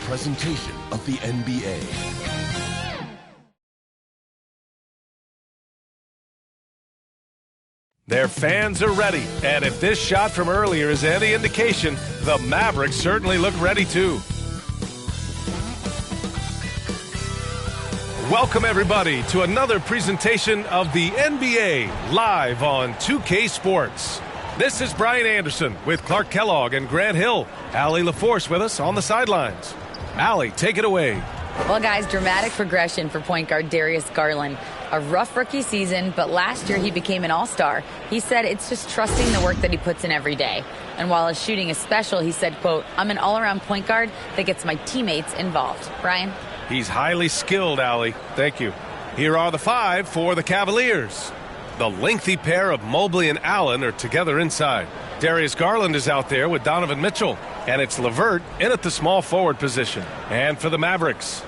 presentation of the NBA. Their fans are ready, and if this shot from earlier is any indication, the Mavericks certainly look ready too. Welcome everybody to another presentation of the NBA live on 2K Sports. This is Brian Anderson with Clark Kellogg and Grant Hill. Allie LaForce with us on the sidelines. Allie, take it away. Well, guys, dramatic progression for point guard Darius Garland. A rough rookie season, but last year he became an all-star. He said it's just trusting the work that he puts in every day. And while his shooting is special, he said, quote, "I'm an all-around point guard that gets my teammates involved." Brian? He's highly skilled, Allie. Thank you. Here are the five for the Cavaliers. The lengthy pair of Mobley and Allen are together inside. Darius Garland is out there with Donovan Mitchell. And it's LeVert in at the small forward position. And for the Mavericks,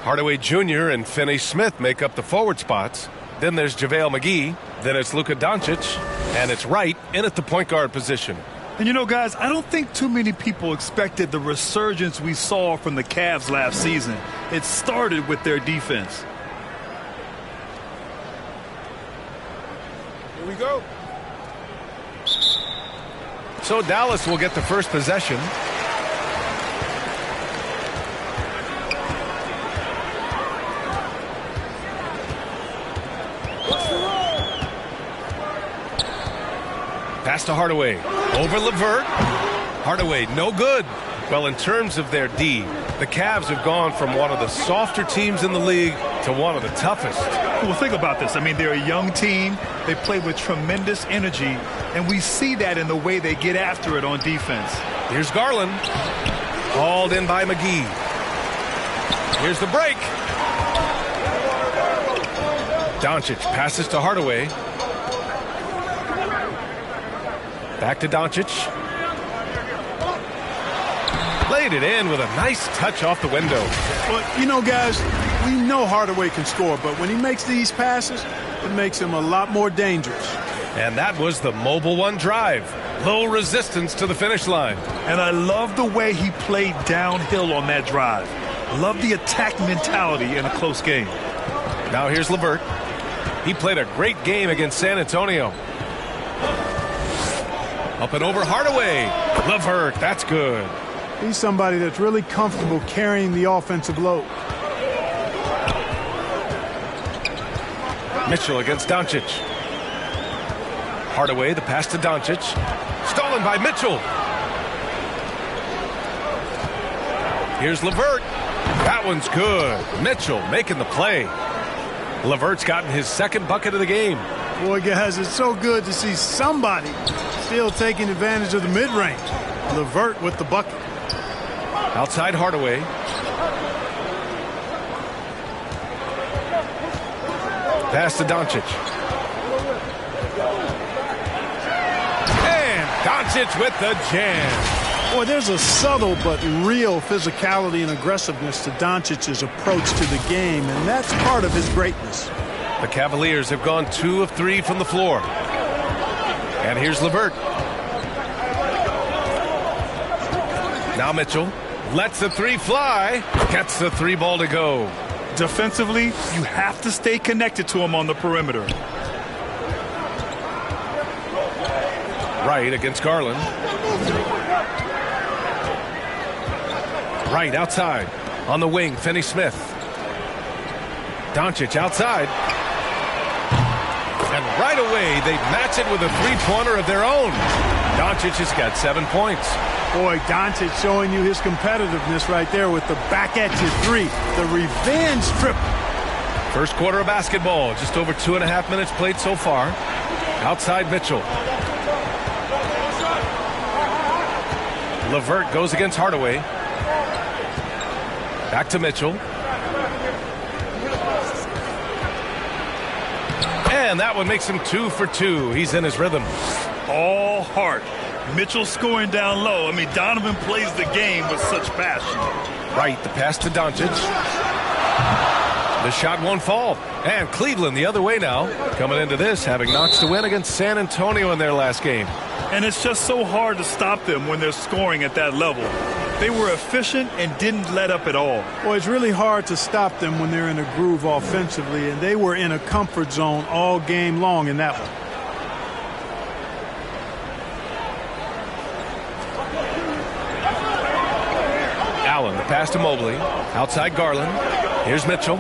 Hardaway Jr. and Finney-Smith make up the forward spots. Then there's JaVale McGee. Then it's Luka Doncic. And it's Wright in at the point guard position. And you know, guys, I don't think too many people expected the resurgence we saw from the Cavs last season. It started with their defense. Here we go. So Dallas will get the first possession. Pass to Hardaway. Over LeVert. Hardaway, no good. Well, in terms of their D, the Cavs have gone from one of the softer teams in the league to one of the toughest. Well, think about this. I mean, they're a young team. They play with tremendous energy, and we see that in the way they get after it on defense. Here's Garland. Hauled in by McGee. Here's the break. Doncic passes to Hardaway. Back to Doncic. Played it in with a nice touch off the window. Well, you know, guys, we know Hardaway can score, but when he makes these passes, it makes him a lot more dangerous. And that was the Mobile One drive. Low resistance to the finish line. And I love the way he played downhill on that drive. Love the attack mentality in a close game. Now here's LeVert. He played a great game against San Antonio. Up and over Hardaway. LeVert, that's good. He's somebody that's really comfortable carrying the offensive load. Mitchell against Doncic. Hardaway, the pass to Doncic. Stolen by Mitchell. Here's LeVert. That one's good. Mitchell making the play. LeVert's gotten his second bucket of the game. Boy, guys, it's so good to see somebody still taking advantage of the mid-range. LeVert with the bucket. Outside Hardaway. Pass to Doncic. And Doncic with the jam. Boy, there's a subtle but real physicality and aggressiveness to Doncic's approach to the game, and that's part of his greatness. The Cavaliers have gone 2 of 3 from the floor. And here's LeVert. Now Mitchell lets the three fly. Gets the three ball to go. Defensively, you have to stay connected to him on the perimeter. Wright against Garland. Wright outside. On the wing, Finney-Smith. Doncic outside. And right away, they match it with a three-pointer of their own. Doncic has got 7 points. Boy, Doncic showing you his competitiveness right there with the back-at-you three. The revenge triple. First quarter of basketball. Just over 2.5 minutes played so far. Outside Mitchell. LeVert goes against Hardaway. Back to Mitchell. And that one makes him 2 for 2. He's in his rhythm. All heart. Mitchell scoring down low. I mean, Donovan plays the game with such passion. Right, the pass to Doncic. The shot won't fall. And Cleveland the other way now. Coming into this, having notched a win against San Antonio in their last game. And it's just so hard to stop them when they're scoring at that level. They were efficient and didn't let up at all. Well, it's really hard to stop them when they're in a groove offensively, and they were in a comfort zone all game long in that one. Allen, the pass to Mobley. Outside Garland. Here's Mitchell.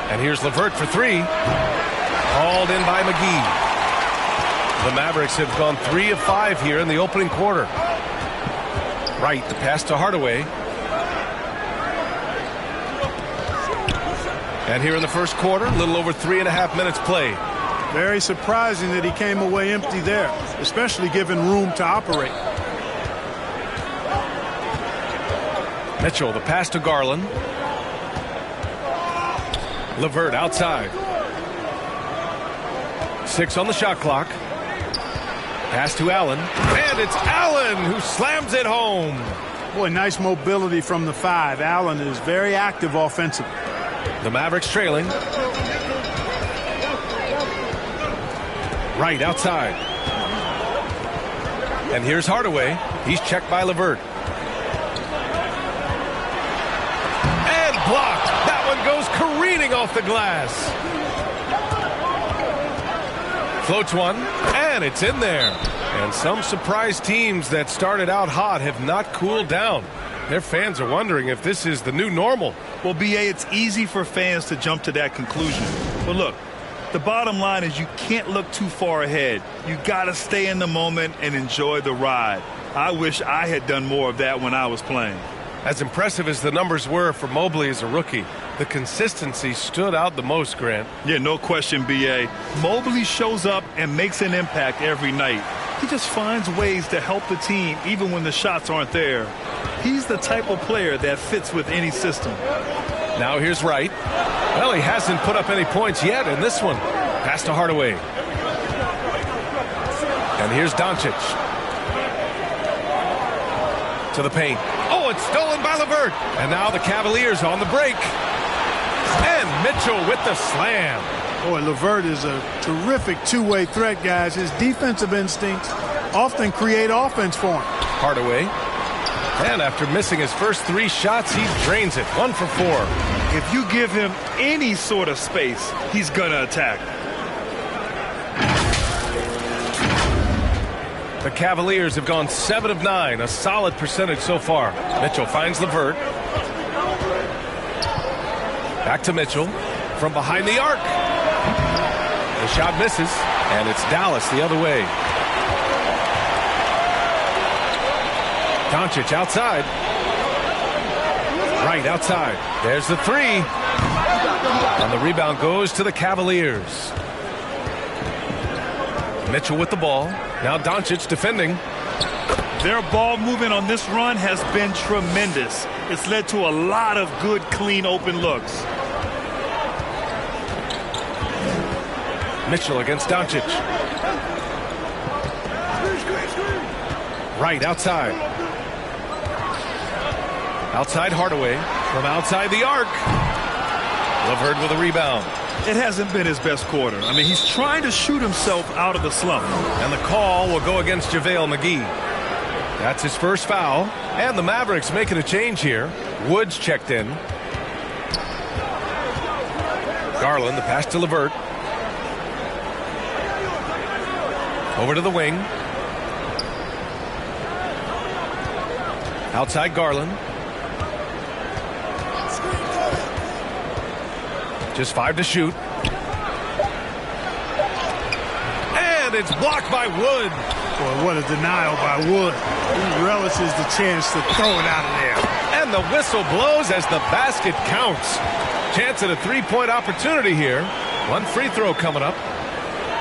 And here's LeVert for three. Called in by McGee. The Mavericks have gone 3 of 5 here in the opening quarter. Wright, the pass to Hardaway. And here in the first quarter, a little over 3.5 minutes played. Very surprising that he came away empty there, especially given room to operate. Mitchell, the pass to Garland. LeVert outside. 6 on the shot clock. Pass to Allen. And it's Allen who slams it home. Boy, nice mobility from the 5. Allen is very active offensively. The Mavericks trailing. Wright outside. And here's Hardaway. He's checked by LeVert. And blocked. That one goes careening off the glass. Floats one, and it's in there. And some surprise teams that started out hot have not cooled down. Their fans are wondering if this is the new normal. Well, B.A., it's easy for fans to jump to that conclusion. But look, the bottom line is you can't look too far ahead. You got to stay in the moment and enjoy the ride. I wish I had done more of that when I was playing. As impressive as the numbers were for Mobley as a rookie, the consistency stood out the most, Grant. Yeah, no question, B.A. Mobley shows up and makes an impact every night. He just finds ways to help the team even when the shots aren't there. He's the type of player that fits with any system. Now here's Wright. Well, he hasn't put up any points yet in this one. Pass to Hardaway. And here's Doncic. To the paint. Oh, it's stolen by LeVert. And now the Cavaliers on the break. And Mitchell with the slam. Boy, LeVert is a terrific two-way threat, guys. His defensive instincts often create offense for him. Hardaway. And after missing his first 3 shots, he drains it. 1 for 4. If you give him any sort of space, he's going to attack. The Cavaliers have gone 7 of 9, a solid percentage so far. Mitchell finds LeVert. Back to Mitchell from behind the arc. The shot misses, and it's Dallas the other way. Doncic outside. Wright outside. There's the 3. And the rebound goes to the Cavaliers. Mitchell with the ball. Now Doncic defending. Their ball movement on this run has been tremendous. It's led to a lot of good, clean, open looks. Mitchell against Doncic. Wright outside. Outside Hardaway. From outside the arc. LeVert with a rebound. It hasn't been his best quarter. I mean, he's trying to shoot himself out of the slump. And the call will go against JaVale McGee. That's his first foul. And the Mavericks making a change here. Woods checked in. Garland, the pass to LeVert. Over to the wing. Outside Garland. Just 5 to shoot. And it's blocked by Wood. Boy, what a denial by Wood. He relishes the chance to throw it out of there. And the whistle blows as the basket counts. Chance at a 3-point opportunity here. 1 free throw coming up.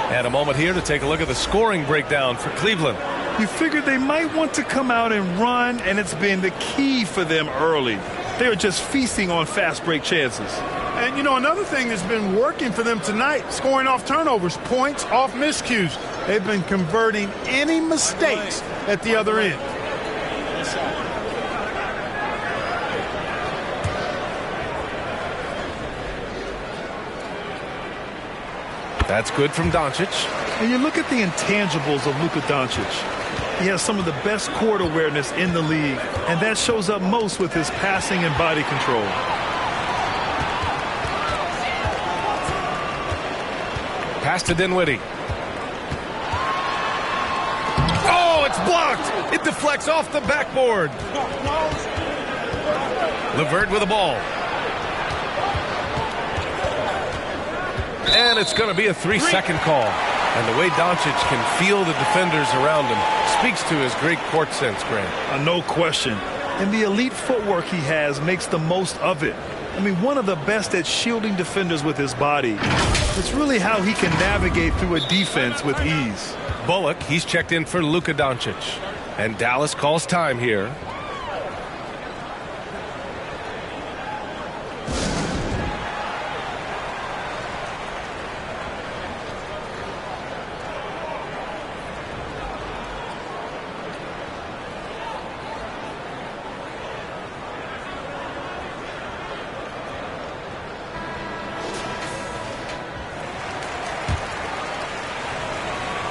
And a moment here to take a look at the scoring breakdown for Cleveland. You figured they might want to come out and run, and it's been the key for them early. They're just feasting on fast break chances. And, you know, another thing that's been working for them tonight, scoring off turnovers, points off miscues. They've been converting any mistakes at the other end. That's good from Doncic. And you look at the intangibles of Luka Doncic. He has some of the best court awareness in the league, and that shows up most with his passing and body control. Pass to Dinwiddie. Oh, it's blocked. It deflects off the backboard. LeVert with the ball. And it's going to be a 3-second call. And the way Doncic can feel the defenders around him speaks to his great court sense, Grant. No question. And the elite footwork he has makes the most of it. I mean, one of the best at shielding defenders with his body. It's really how he can navigate through a defense with ease. Bullock, he's checked in for Luka Doncic. And Dallas calls time here.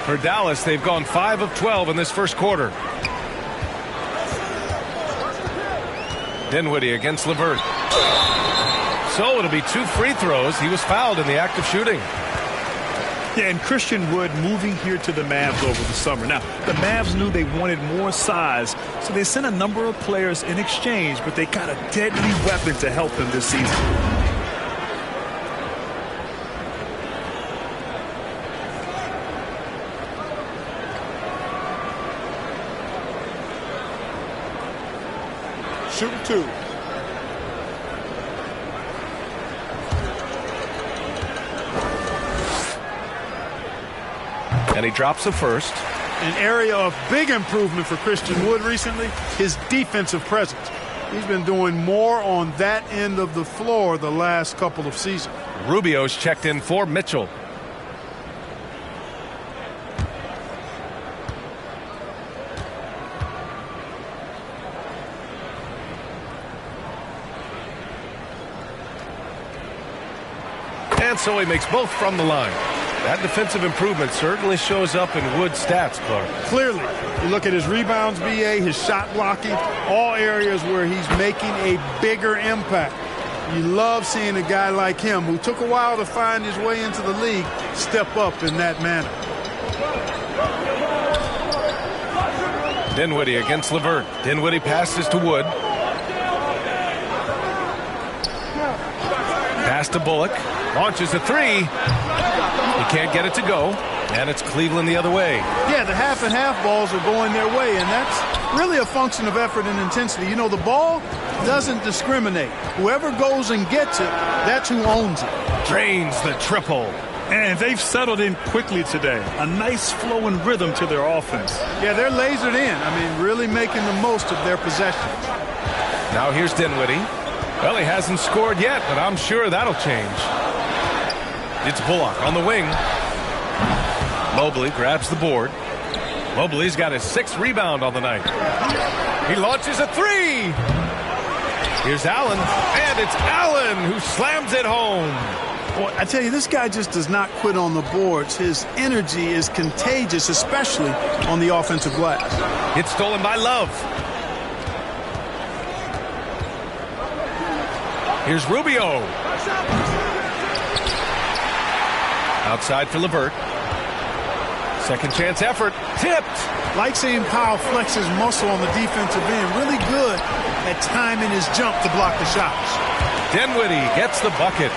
For Dallas, they've gone 5 of 12 in this first quarter. Dinwiddie against LeVert. So it'll be 2 free throws. He was fouled in the act of shooting. Yeah, and Christian Wood moving here to the Mavs over the summer. Now, the Mavs knew they wanted more size, so they sent a number of players in exchange, but they got a deadly weapon to help them this season. Shooting 2. And he drops the first. An area of big improvement for Christian Wood recently, his defensive presence. He's been doing more on that end of the floor the last couple of seasons. Rubio's checked in for Mitchell. And so he makes both from the line. That defensive improvement certainly shows up in Wood's stats, Clark. Clearly, you look at his rebounds, BA, his shot blocking, all areas where he's making a bigger impact. You love seeing a guy like him, who took a while to find his way into the league, step up in that manner. Dinwiddie against LeVert. Dinwiddie passes to Wood. Pass to Bullock. Launches a 3. He can't get it to go. And it's Cleveland the other way. Yeah, the half and half balls are going their way, and that's really a function of effort and intensity. You know, the ball doesn't discriminate. Whoever goes and gets it, that's who owns it. Drains the triple. And they've settled in quickly today. A nice flow and rhythm to their offense. Yeah, they're lasered in. I mean, really making the most of their possession. Now here's Dinwiddie. Well, he hasn't scored yet, but I'm sure that'll change. It's Bullock on the wing. Mobley grabs the board. Mobley's got his 6th rebound on the night. He launches a 3. Here's Allen, and it's Allen who slams it home. Well, I tell you, this guy just does not quit on the boards. His energy is contagious, especially on the offensive glass. It's stolen by Love. Here's Rubio. Outside for LeVert. Second chance effort. Tipped. Like seeing Powell flex his muscle on the defensive end. Really good at timing his jump to block the shots. Dinwiddie gets the bucket.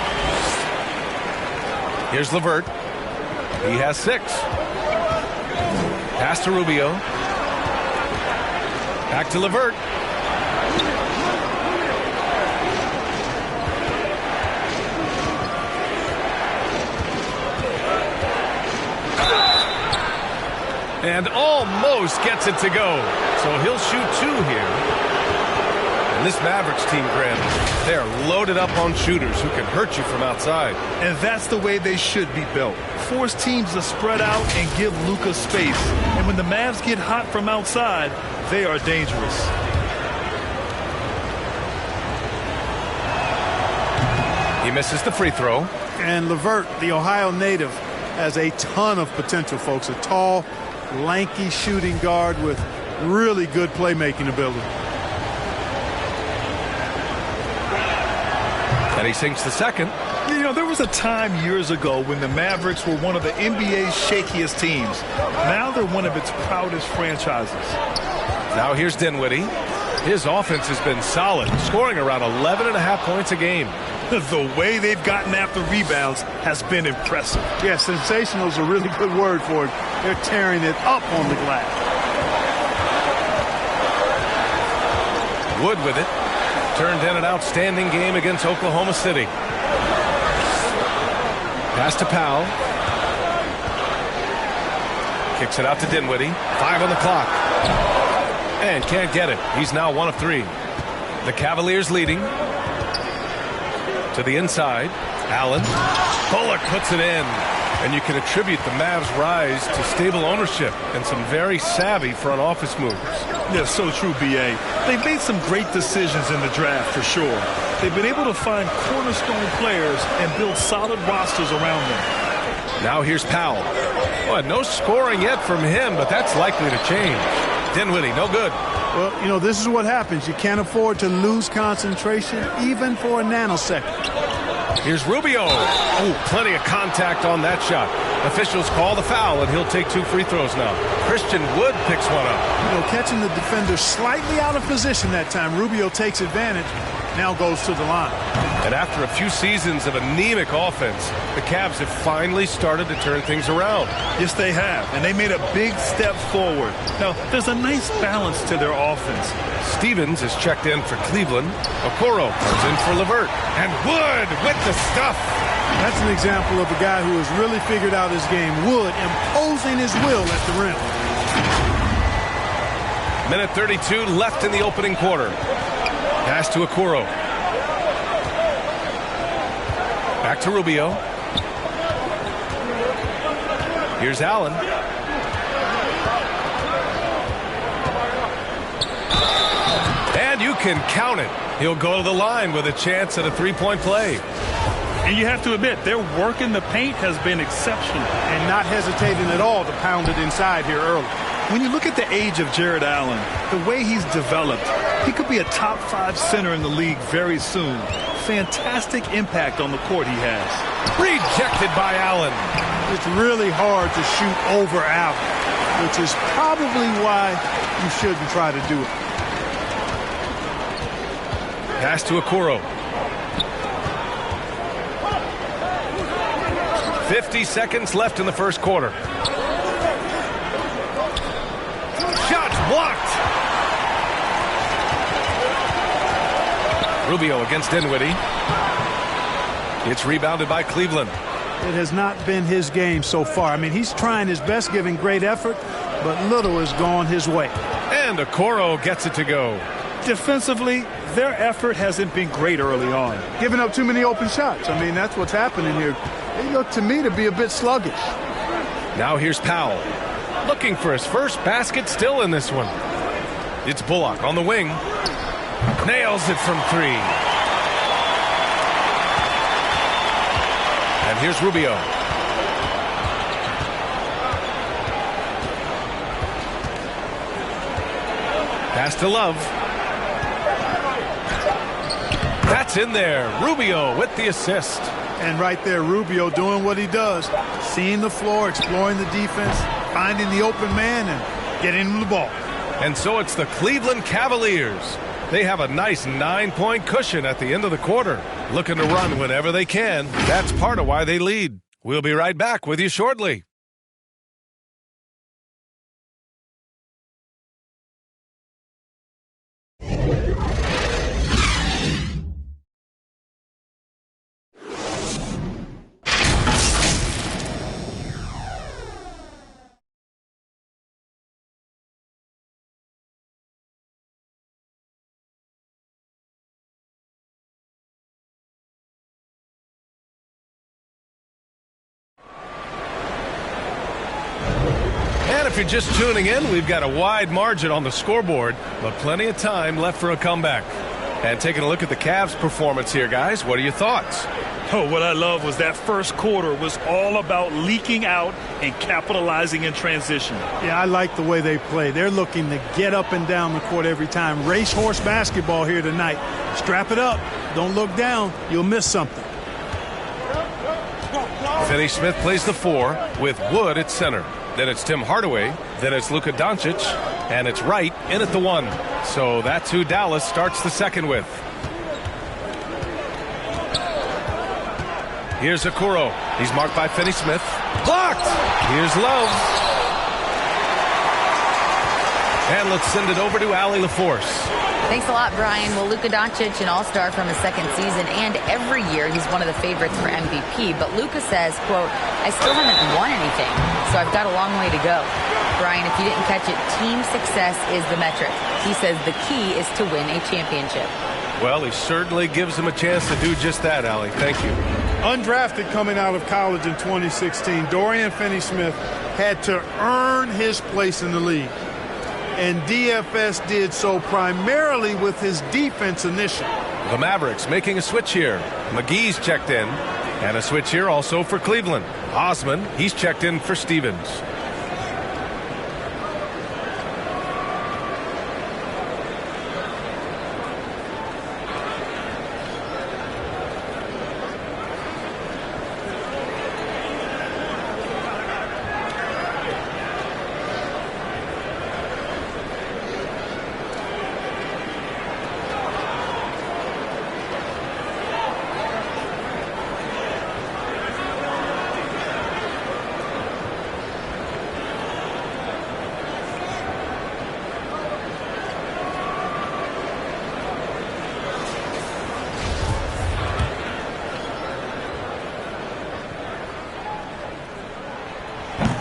Here's LeVert. He has 6. Pass to Rubio. Back to LeVert. And almost gets it to go. So he'll shoot 2 here. And this Mavericks team, Grant, they are loaded up on shooters who can hurt you from outside. And that's the way they should be built. Force teams to spread out and give Luka space. And when the Mavs get hot from outside, they are dangerous. He misses the free throw. And LeVert, the Ohio native, has a ton of potential, folks. A tall, lanky shooting guard with really good playmaking ability. And he sinks the second. You know, there was a time years ago when the Mavericks were one of the NBA's shakiest teams. Now they're one of its proudest franchises. Now here's Dinwiddie. His offense has been solid, scoring around 11.5 points a game. The way they've gotten after rebounds has been impressive. Yeah, sensational is a really good word for it. They're tearing it up on the glass. Wood with it. Turned in an outstanding game against Oklahoma City. Pass to Powell. Kicks it out to Dinwiddie. 5 on the clock. And can't get it. He's now 1 of 3. The Cavaliers leading. To the inside. Allen. Bullock puts it in. And you can attribute the Mavs' rise to stable ownership and some very savvy front office moves. Yeah, so true, B.A. They've made some great decisions in the draft for sure. They've been able to find cornerstone players and build solid rosters around them. Now here's Powell. Well, no scoring yet from him, but that's likely to change. Dinwiddie, no good. Well, you know, this is what happens. You can't afford to lose concentration even for a nanosecond. Here's Rubio. Oh, plenty of contact on that shot. Officials call the foul, and he'll take 2 free throws now. Christian Wood picks one up. You know, catching the defender slightly out of position that time. Rubio takes advantage, now goes to the line. And after a few seasons of anemic offense, the Cavs have finally started to turn things around. Yes, they have, and they made a big step forward. Now, there's a nice balance to their offense. Stevens is checked in for Cleveland. Okoro comes in for LeVert. And Wood with the stuff. That's an example of a guy who has really figured out his game. Wood imposing his will at the rim. Minute 32 left in the opening quarter. Pass to Okoro. Back to Rubio. Here's Allen. And you can count it. He'll go to the line with a chance at a three-point play. And you have to admit, their work in the paint has been exceptional. And not hesitating at all to pound it inside here early. When you look at the age of Jared Allen, the way he's developed, he could be a top 5 center in the league very soon. Fantastic impact on the court he has. Rejected by Allen. It's really hard to shoot over Allen, which is probably why you shouldn't try to do it. Pass to Okoro. 50 seconds left in the first quarter. Shots blocked. Rubio against Dinwiddie. It's rebounded by Cleveland. It has not been his game so far. I mean, he's trying his best, giving great effort, but little has gone his way. And Okoro gets it to go. Defensively, their effort hasn't been great early on. Giving up too many open shots. I mean, that's what's happening here. They look to me to be a bit sluggish. Now here's Powell. Looking for his first basket still in this one. It's Bullock on the wing. Nails it from 3. And here's Rubio. Pass to Love. That's in there. Rubio with the assist. And right there, Rubio doing what he does. Seeing the floor, exploring the defense, finding the open man, and getting him the ball. And so it's the Cleveland Cavaliers. They have a nice 9-point cushion at the end of the quarter. Looking to run whenever they can. That's part of why they lead. We'll be right back with you shortly. If you're just tuning in, we've got a wide margin on the scoreboard, but plenty of time left for a comeback. And taking a look at the Cavs' performance here, guys, what are your thoughts? Oh, what I love was that first quarter was all about leaking out and capitalizing in transition. Yeah, I like the way they play. They're looking to get up and down the court every time. Racehorse basketball here tonight. Strap it up. Don't look down. You'll miss something. Finney Smith plays the 4 with Wood at center. Then it's Tim Hardaway. Then it's Luka Doncic. And it's Wright in at the 1. So that's who Dallas starts the second with. Here's Okoro. He's marked by Finney Smith. Blocked! Here's Love. And let's send it over to Allie LaForce. Thanks a lot, Brian. Well, Luka Doncic, an all-star from his second season, and every year he's one of the favorites for MVP. But Luka says, quote, I still haven't won anything, so I've got a long way to go. Brian, if you didn't catch it, team success is the metric. He says the key is to win a championship. Well, he certainly gives him a chance to do just that, Allie. Thank you. Undrafted coming out of college in 2016, Dorian Finney-Smith had to earn his place in the league. And DFS did so primarily with his defense initially. The Mavericks making a switch here. McGee's checked in. And a switch here also for Cleveland. Osman, he's checked in for Stevens.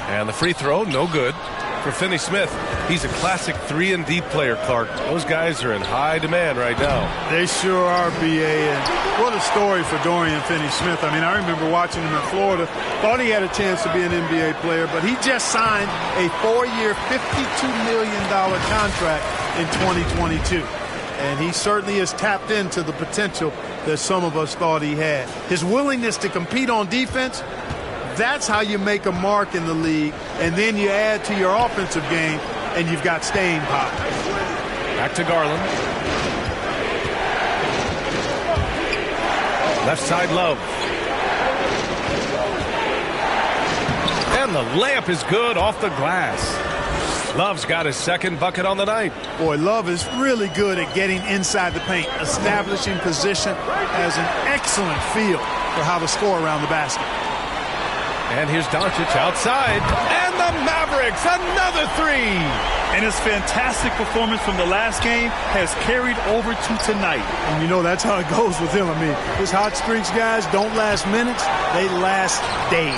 And the free throw, no good for Finney Smith. He's a classic 3-and-D player, Clark. Those guys are in high demand right now. They sure are, B.A. And what a story for Dorian Finney-Smith. I mean, I remember watching him in Florida. Thought he had a chance to be an NBA player, but he just signed a 4-year, $52 million contract in 2022. And he certainly has tapped into the potential that some of us thought he had. His willingness to compete on defense, that's how you make a mark in the league, and then you add to your offensive game, and you've got staying power. Back to Garland. Left side, Love. And the layup is good off the glass. Love's got his second bucket on the night. Boy, Love is really good at getting inside the paint, establishing position, has an excellent feel for how to score around the basket. And here's Doncic outside. And the Mavericks, another 3. And his fantastic performance from the last game has carried over to tonight. And you know that's how it goes with him. I mean, his hot streaks, guys, don't last minutes. They last days.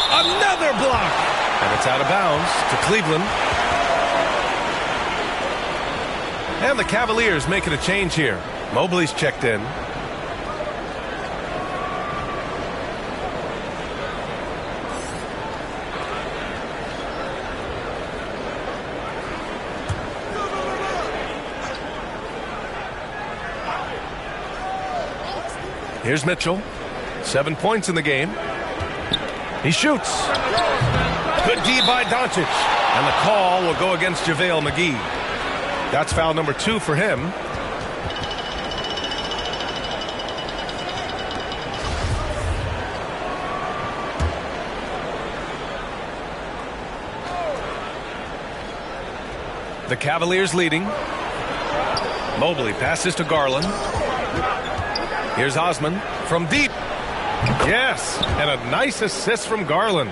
Another block. And it's out of bounds to Cleveland. And the Cavaliers making a change here. Mobley's checked in. Here's Mitchell. 7 points in the game. He shoots. Good D by Doncic. And the call will go against JaVale McGee. That's foul number 2 for him. The Cavaliers leading. Mobley passes to Garland. Here's Osman from deep. Yes, and a nice assist from Garland.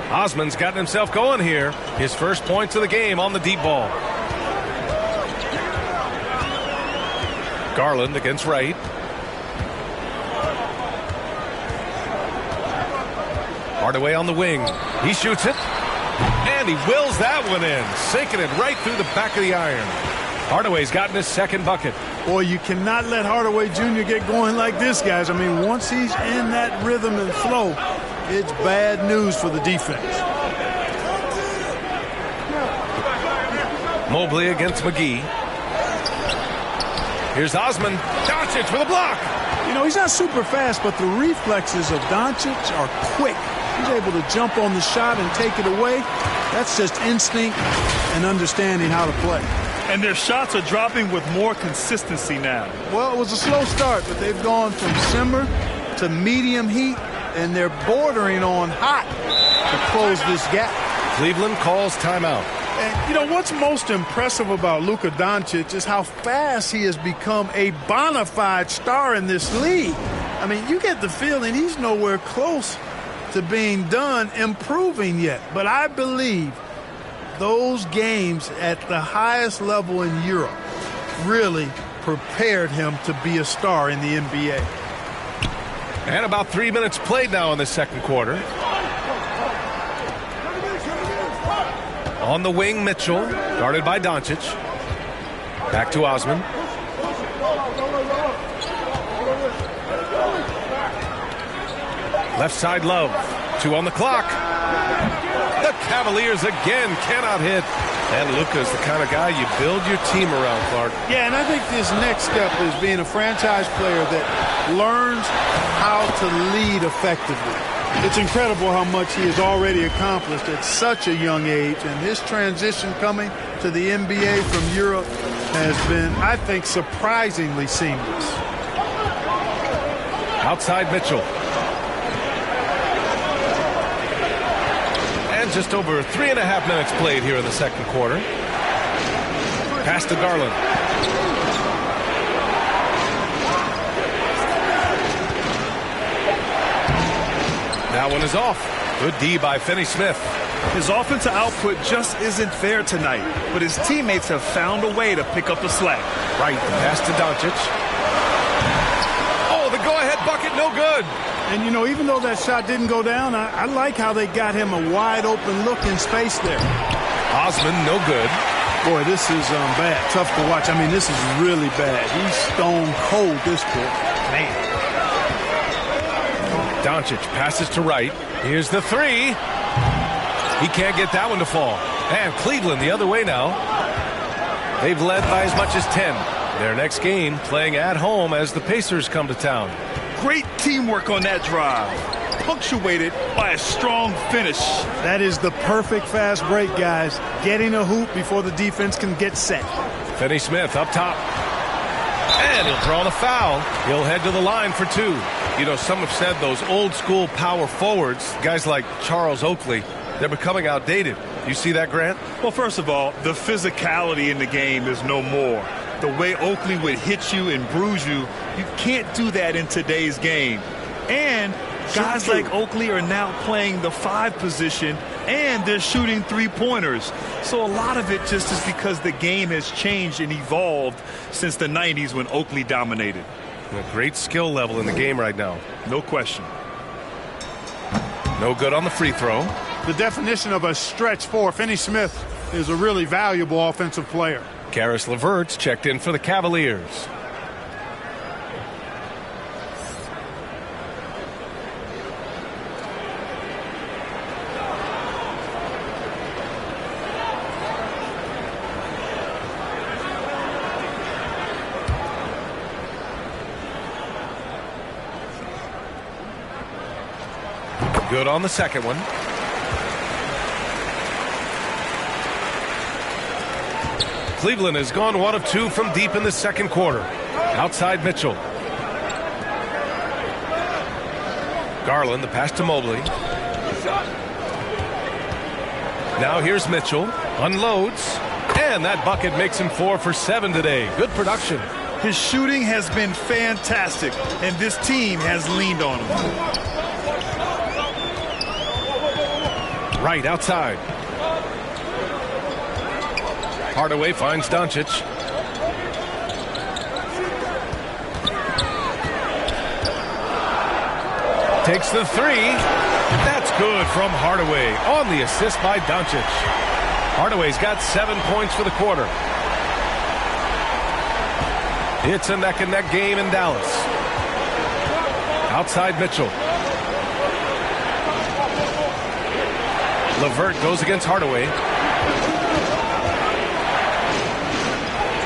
Osman's gotten himself going here. His first points of the game on the deep ball. Garland against Wright. Hardaway on the wing. He shoots it. And he wills that one in, sinking it right through the back of the iron. Hardaway's gotten his second bucket. Boy, you cannot let Hardaway Jr. get going like this, guys. I mean, once he's in that rhythm and flow, it's bad news for the defense. Mobley against McGee. Here's Osman. Doncic with a block. You know, he's not super fast, but the reflexes of Doncic are quick. He's able to jump on the shot and take it away. That's just instinct and understanding how to play. And their shots are dropping with more consistency now. Well, it was a slow start, but they've gone from simmer to medium heat, and they're bordering on hot to close this gap. Cleveland calls timeout. And, you know, what's most impressive about Luka Doncic is how fast he has become a bona fide star in this league. I mean, you get the feeling he's nowhere close to being done improving yet. But I believe those games at the highest level in Europe really prepared him to be a star in the NBA. And about 3 minutes played now in the second quarter. On the wing, Mitchell, guarded by Doncic. Back to Osman. Left side, Love. 2 on the clock. The Cavaliers again cannot hit. And Luka's the kind of guy you build your team around, Clark. Yeah, and I think this next step is being a franchise player that learns how to lead effectively. It's incredible how much he has already accomplished at such a young age, and his transition coming to the NBA from Europe has been, I think, surprisingly seamless. Outside Mitchell. And just over 3.5 minutes played here in the second quarter. Pass to Garland. That one is off. Good D by Finney-Smith. His offensive output just isn't there tonight, but his teammates have found a way to pick up the slack. Right, the pass to Doncic. Oh, the go-ahead bucket, no good. And, you know, even though that shot didn't go down, I like how they got him a wide-open look in space there. Osman, no good. Boy, this is bad. Tough to watch. I mean, this is really bad. He's stone cold this quarter. Man. Doncic passes to right. Here's the three. He can't get that one to fall. And Cleveland the other way now. They've led by as much as 10. Their next game playing at home as the Pacers come to town. Great teamwork on that drive, punctuated by a strong finish. That is the perfect fast break, guys. Getting a hoop before the defense can get set. Finney-Smith up top. And he'll draw the foul. He'll head to the line for 2. You know, some have said those old-school power forwards, guys like Charles Oakley, they're becoming outdated. You see that, Grant? Well, first of all, the physicality in the game is no more. The way Oakley would hit you and bruise you, you can't do that in today's game. And guys like Oakley are now playing the 5 position, and they're shooting 3-pointers. So a lot of it just is because the game has changed and evolved since the 90s when Oakley dominated. A great skill level in the game right now. No question. No good on the free throw. The definition of a stretch 4. Finney-Smith is a really valuable offensive player. Karis LeVert's checked in for the Cavaliers. Good on the second one. Cleveland has gone 1 of 2 from deep in the second quarter. Outside Mitchell. Garland, the pass to Mobley. Now here's Mitchell. Unloads. And that bucket makes him 4 for 7 today. Good production. His shooting has been fantastic, and this team has leaned on him. Right outside. Hardaway finds Doncic. Takes the 3. That's good from Hardaway on the assist by Doncic. Hardaway's got 7 points for the quarter. It's a neck-and-neck game in Dallas. Outside Mitchell. LeVert goes against Hardaway.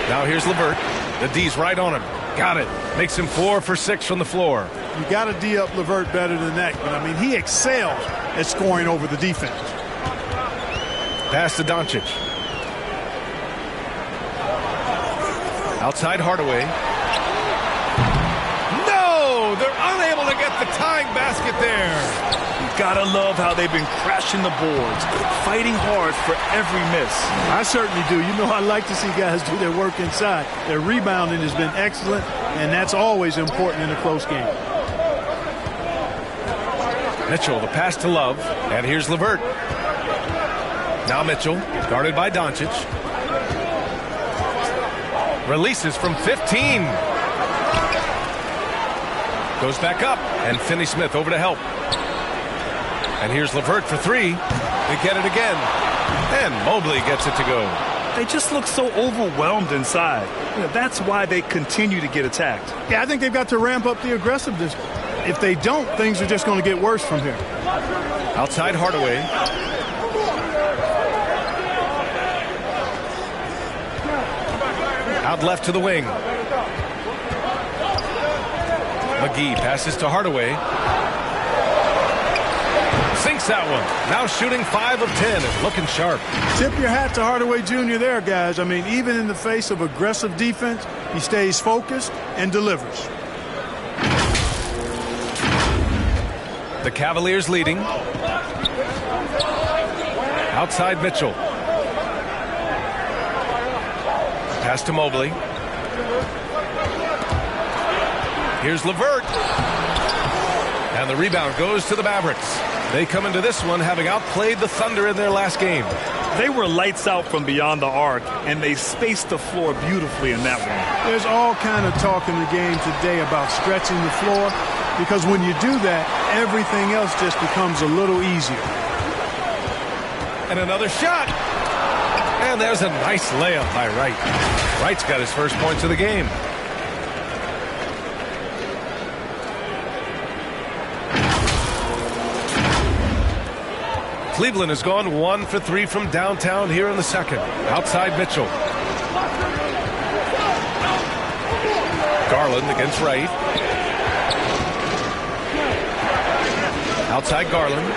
Now here's LeVert. The D's right on him. Got it. Makes him 4 for 6 from the floor. You got to D up LeVert better than that. But, I mean, he excels at scoring over the defense. Pass to Doncic. Outside Hardaway. No! They're unable to get the tying basket there. You gotta love how they've been crashing the boards, fighting hard for every miss. I certainly do. You know, I like to see guys do their work inside. Their rebounding has been excellent, and that's always important in a close game. Mitchell, the pass to Love, and here's LeVert. Now Mitchell, guarded by Doncic. Releases from 15. Goes back up, and Finney-Smith over to help. And here's LeVert for 3. They get it again. And Mobley gets it to go. They just look so overwhelmed inside. You know, that's why they continue to get attacked. Yeah, I think they've got to ramp up the aggressiveness. If they don't, things are just going to get worse from here. Outside Hardaway. Out left to the wing. McGee passes to Hardaway. Sinks that one. Now shooting 5 of 10 and looking sharp. Tip your hat to Hardaway Jr. there, guys. I mean, even in the face of aggressive defense, he stays focused and delivers. The Cavaliers leading. Outside Mitchell. Pass to Mobley. Here's LeVert. And the rebound goes to the Mavericks. They come into this one having outplayed the Thunder in their last game. They were lights out from beyond the arc, and they spaced the floor beautifully in that one. There's all kind of talk in the game today about stretching the floor, because when you do that, everything else just becomes a little easier. And another shot. And there's a nice layup by Wright. Wright's got his first points of the game. Cleveland has gone 1 for 3 from downtown here in the second. Outside Mitchell. Garland against Wright. Outside Garland.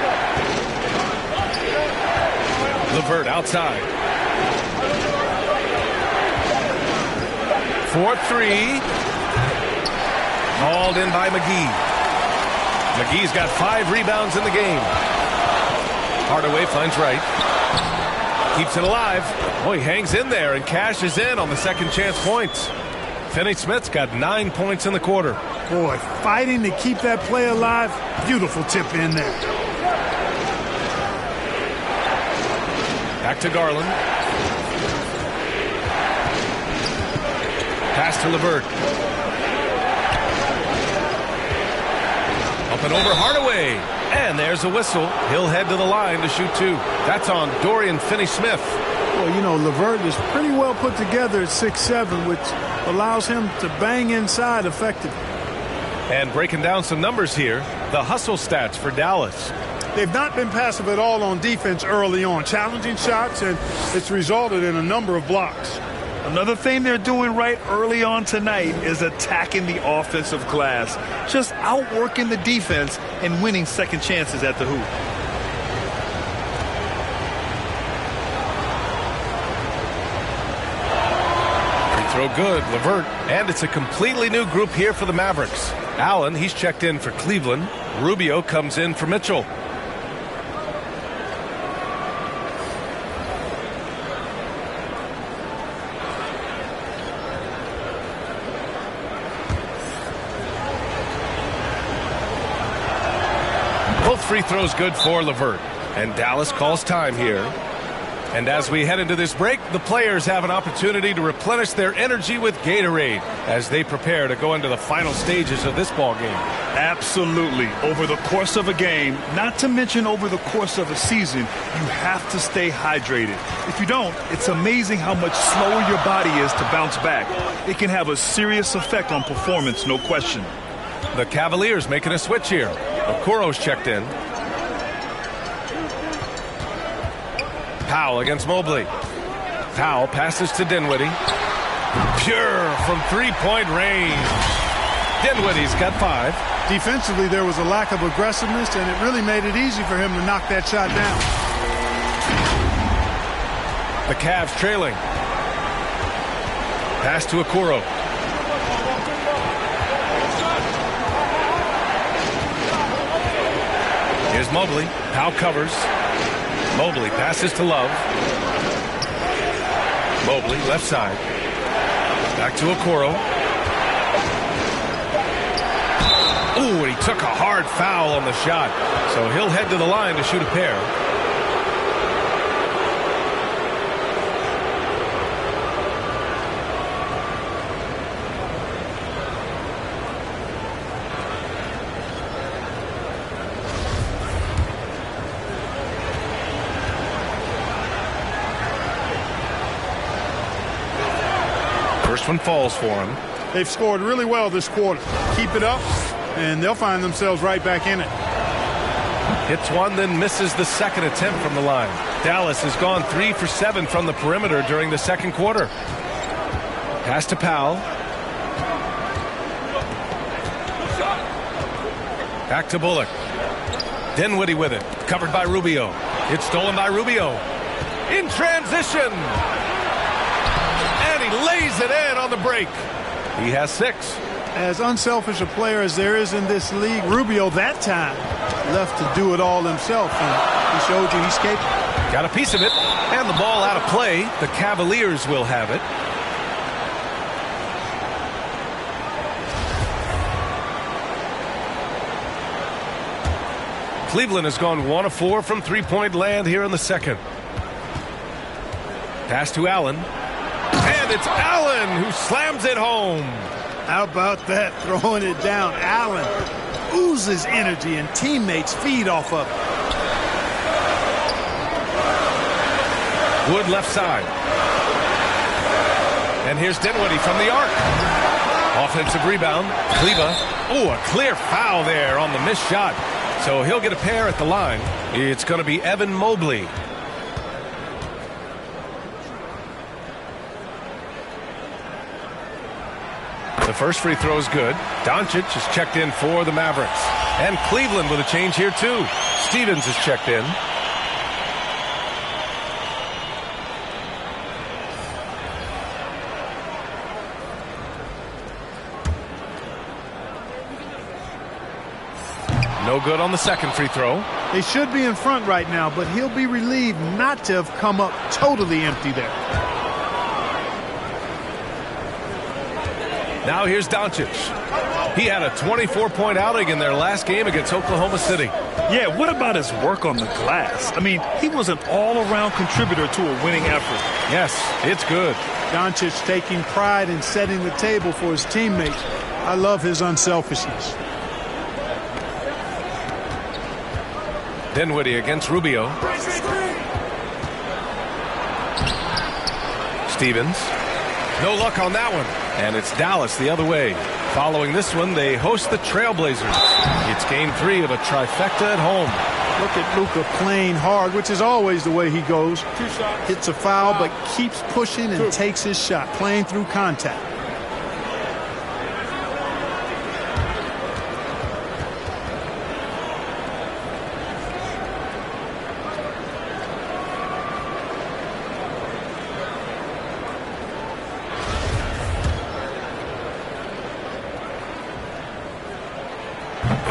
LeVert outside. 4-3. Hauled in by McGee. McGee's got 5 rebounds in the game. Hardaway finds Wright. Keeps it alive. Boy, hangs in there and cashes in on the second chance points. Finney-Smith's got 9 points in the quarter. Boy, fighting to keep that play alive. Beautiful tip in there. Back to Garland. Pass to LeVert. Up and over Hardaway. And there's a whistle. He'll head to the line to shoot 2. That's on Dorian Finney-Smith. Well, you know, LeVert is pretty well put together at 6'7", which allows him to bang inside effectively. And breaking down some numbers here, the hustle stats for Dallas. They've not been passive at all on defense early on. Challenging shots, and it's resulted in a number of blocks. Another thing they're doing right early on tonight is attacking the offensive glass. Just outworking the defense and winning second chances at the hoop. Free throw good, LeVert. And it's a completely new group here for the Mavericks. Allen, he's checked in for Cleveland. Rubio comes in for Mitchell. Both free throws good for LeVert. And Dallas calls time here. And as we head into this break, the players have an opportunity to replenish their energy with Gatorade as they prepare to go into the final stages of this ball game. Absolutely. Over the course of a game, not to mention over the course of a season, you have to stay hydrated. If you don't, it's amazing how much slower your body is to bounce back. It can have a serious effect on performance, no question. The Cavaliers making a switch here. Okoro's checked in. Powell against Mobley. Powell passes to Dinwiddie. Pure from three-point range. Dinwiddie's got 5. Defensively, there was a lack of aggressiveness, and it really made it easy for him to knock that shot down. The Cavs trailing. Pass to Okoro. Here's Mobley. Powell covers. Mobley passes to Love. Mobley left side. Back to Okoro. Ooh, and he took a hard foul on the shot. So he'll head to the line to shoot a pair. First one falls for him. They've scored really well this quarter. Keep it up, and they'll find themselves right back in it. Hits one, then misses the second attempt from the line. Dallas has gone 3 for 7 from the perimeter during the second quarter. Pass to Powell. Back to Bullock. Dinwiddie with it. Covered by Rubio. It's stolen by Rubio. In transition. And he lays it in on the break. He has 6. As unselfish a player as there is in this league, Rubio that time left to do it all himself, and he showed you he's capable. Got a piece of it, and the ball out of play. The Cavaliers will have it. Cleveland has gone 1 of 4 from three-point land here in the second. Pass to Allen. And it's Allen who slams it home. How about that, throwing it down? Allen oozes energy, and teammates feed off of it. Wood left side. And here's Dinwiddie from the arc. Offensive rebound. Kleba. Oh, a clear foul there on the missed shot. So he'll get a pair at the line. It's going to be Evan Mobley. The first free throw is good. Doncic is checked in for the Mavericks. And Cleveland with a change here too. Stevens is checked in. No good on the second free throw. They should be in front right now, but he'll be relieved not to have come up totally empty there. Now here's Doncic. He had a 24-point outing in their last game against Oklahoma City. Yeah, what about his work on the glass? I mean, he was an all-around contributor to a winning effort. Yes, it's good. Doncic taking pride in setting the table for his teammates. I love his unselfishness. Dinwiddie against Rubio. Stevens. No luck on that one. And it's Dallas the other way. Following this one, they host the Trailblazers. It's game 3 of a trifecta at home. Look at Luka playing hard, which is always the way he goes. Hits a foul, but keeps pushing and takes his shot, playing through contact.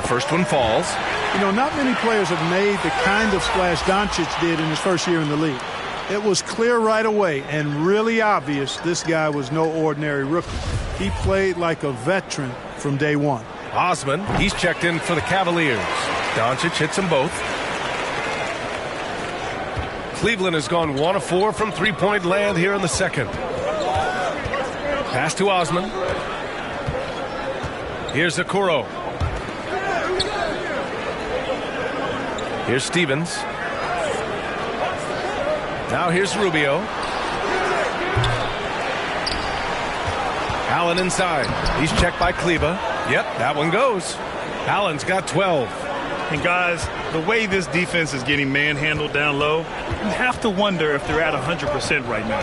First one falls. You know, not many players have made the kind of splash Doncic did in his first year in the league. It was clear right away and really obvious this guy was no ordinary rookie. He played like a veteran from day one. Osman, he's checked in for the Cavaliers. Doncic hits them both. Cleveland has gone 1 of 4 from three-point land here in the second. Pass to Osman. Here's Okoro. Here's Stevens. Now here's Rubio. Allen inside. He's checked by Kleba. Yep, that one goes. Allen's got 12. And guys, the way this defense is getting manhandled down low, you have to wonder if they're at 100% right now.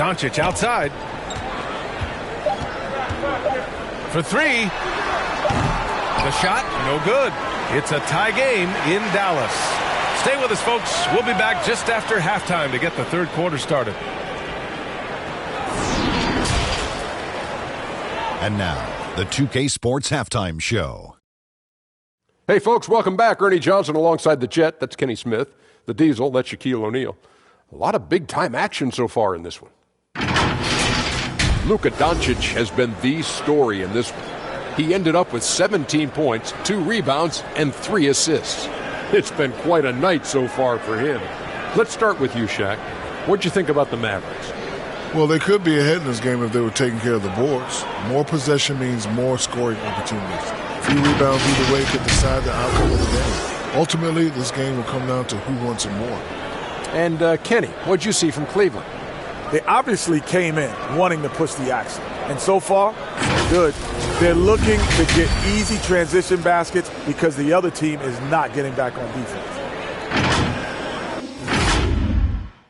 Doncic outside. For three. The shot, no good. It's a tie game in Dallas. Stay with us, folks. We'll be back just after halftime to get the third quarter started. And now, the 2K Sports Halftime Show. Hey, folks, welcome back. Ernie Johnson alongside the Jet. That's Kenny Smith. The Diesel, that's Shaquille O'Neal. A lot of big-time action so far in this one. Luka Doncic has been the story in this one. He ended up with 17 points, 2 rebounds, and 3 assists. It's been quite a night so far for him. Let's start with you, Shaq. What'd you think about the Mavericks? Well, they could be ahead in this game if they were taking care of the boards. More possession means more scoring opportunities. Few rebounds either way could decide the outcome of the game. Ultimately, this game will come down to who wants it more. And Kenny, what'd you see from Cleveland? They obviously came in wanting to push the action. And so far, so good. They're looking to get easy transition baskets because the other team is not getting back on defense.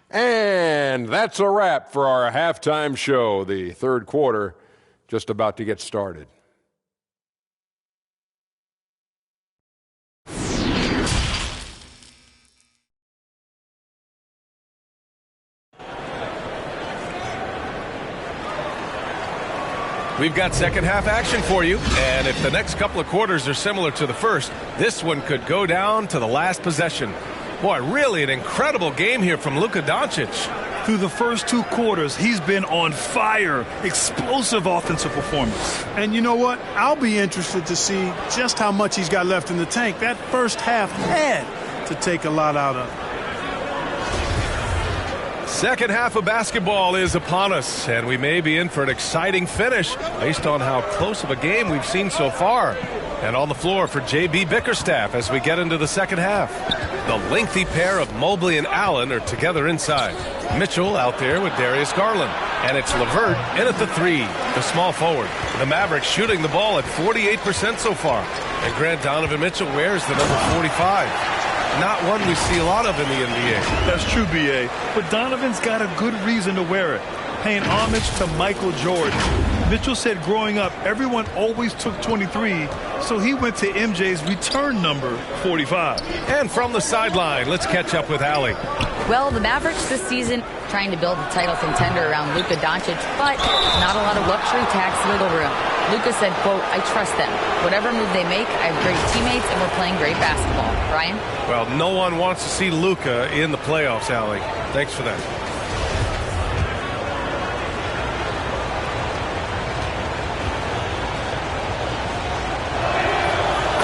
And that's a wrap for our halftime show. The third quarter just about to get started. We've got second half action for you, and if the next couple of quarters are similar to the first, this one could go down to the last possession. Boy, really an incredible game here from Luka Doncic. Through the first 2 quarters, he's been on fire. Explosive offensive performance. And you know what? I'll be interested to see just how much he's got left in the tank. That first half had to take a lot out of it. Second half of basketball is upon us, and we may be in for an exciting finish based on how close of a game we've seen so far. And on the floor for J.B. Bickerstaff as we get into the second half. The lengthy pair of Mobley and Allen are together inside. Mitchell out there with Darius Garland. And it's LeVert in at the 3, the small forward. The Mavericks shooting the ball at 48% so far. And Grant Donovan Mitchell wears the number 45. Not one we see a lot of in the NBA. That's true, B.A. But Donovan's got a good reason to wear it. Paying homage to Michael Jordan. Mitchell said growing up, everyone always took 23, so he went to MJ's return number, 45. And from the sideline, let's catch up with Allie. Well, the Mavericks this season trying to build a title contender around Luka Doncic, but not a lot of luxury tax wiggle room. Luka said, quote, I trust them. Whatever move they make, I have great teammates, and we're playing great basketball. Ryan? Well, no one wants to see Luka in the playoffs, Allie. Thanks for that.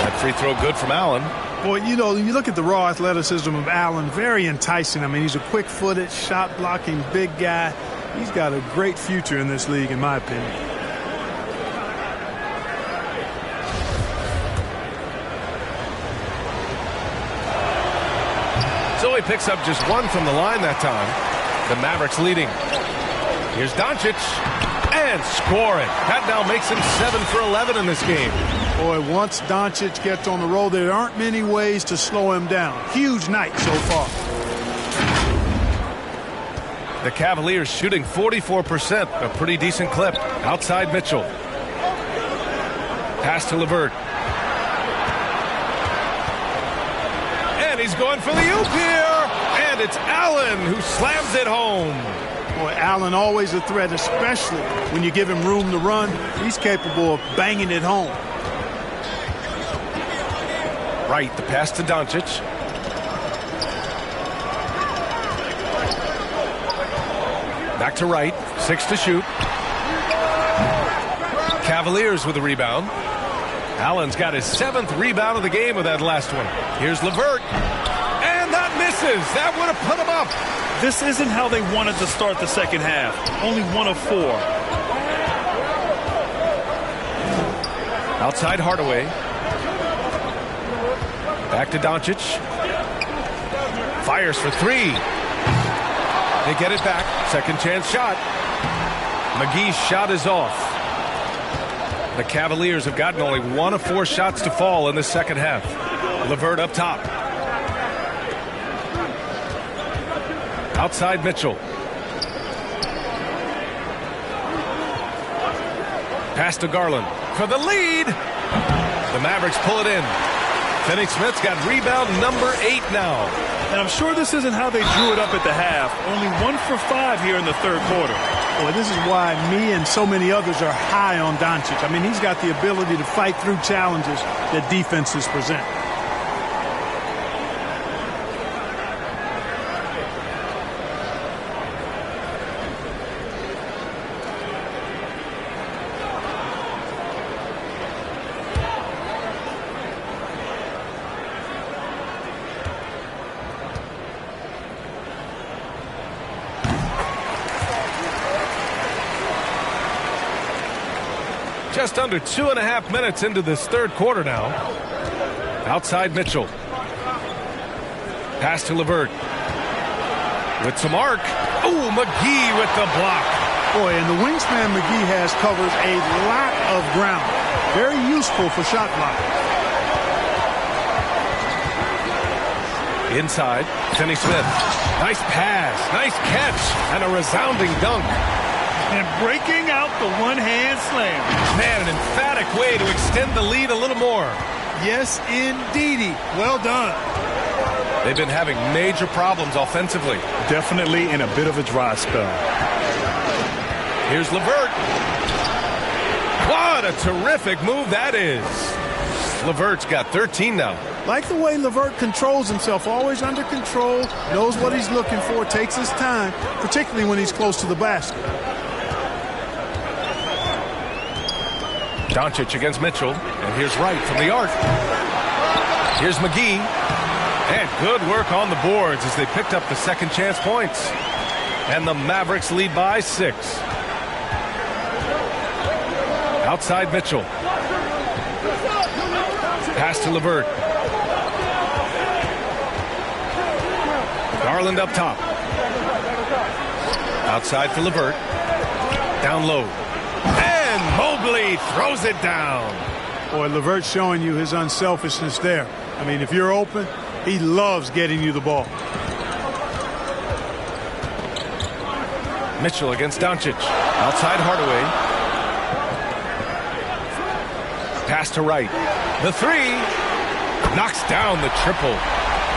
That free throw good from Allen. Boy, you know, you look at the raw athleticism of Allen, very enticing. I mean, he's a quick-footed, shot-blocking big guy. He's got a great future in this league, in my opinion. So he picks up just 1 from the line that time. The Mavericks leading. Here's Doncic. And scoring. That now makes him 7 for 11 in this game. Boy, once Doncic gets on the roll, there aren't many ways to slow him down. Huge night so far. The Cavaliers shooting 44%, a pretty decent clip. Outside Mitchell. Pass to LeVert. And he's going for the oop here. And it's Allen who slams it home. Boy, Allen always a threat, especially when you give him room to run. He's capable of banging it home. Right, the pass to Doncic. Back to Wright, 6 to shoot. Cavaliers with a rebound. Allen's got his 7th rebound of the game with that last one. Here's LeVert. And that misses. That would have put him up. This isn't how they wanted to start the second half. Only 1 of 4. Outside Hardaway. Back to Doncic. Fires for 3. They get it back. Second chance shot. McGee's shot is off. The Cavaliers have gotten only 1 of 4 shots to fall in the second half. LeVert up top. Outside Mitchell. Pass to Garland for the lead. The Mavericks pull it in. Finney-Smith's got rebound number 8 now. And I'm sure this isn't how they drew it up at the half. Only 1 for 5 here in the third quarter. Boy, this is why me and so many others are high on Doncic. I mean, he's got the ability to fight through challenges that defenses present. Just under 2.5 minutes into this third quarter now. Outside Mitchell. Pass to LeVert. With some arc. Oh, McGee with the block. Boy, and the wingspan McGee has covers a lot of ground. Very useful for shot blocking. Inside, Finney-Smith. Nice pass, nice catch, and a resounding dunk. And breaking out the one-hand slam. Man, an emphatic way to extend the lead a little more. Yes, indeedy. Well done. They've been having major problems offensively. Definitely in a bit of a dry spell. Here's LeVert. What a terrific move that is. LeVert's got 13 now. Like the way LeVert controls himself, always under control, knows what he's looking for, takes his time, particularly when he's close to the basket. Doncic against Mitchell, and here's Wright from the arc. Here's McGee, and good work on the boards as they picked up the second chance points. And the Mavericks lead by 6. Outside Mitchell. Pass to LeVert. Garland up top. Outside for LeVert. Down low. Mobley throws it down. Boy, LeVert's showing you his unselfishness there. I mean, if you're open, he loves getting you the ball. Mitchell against Doncic. Outside Hardaway. Pass to Wright. The 3. Knocks down the triple.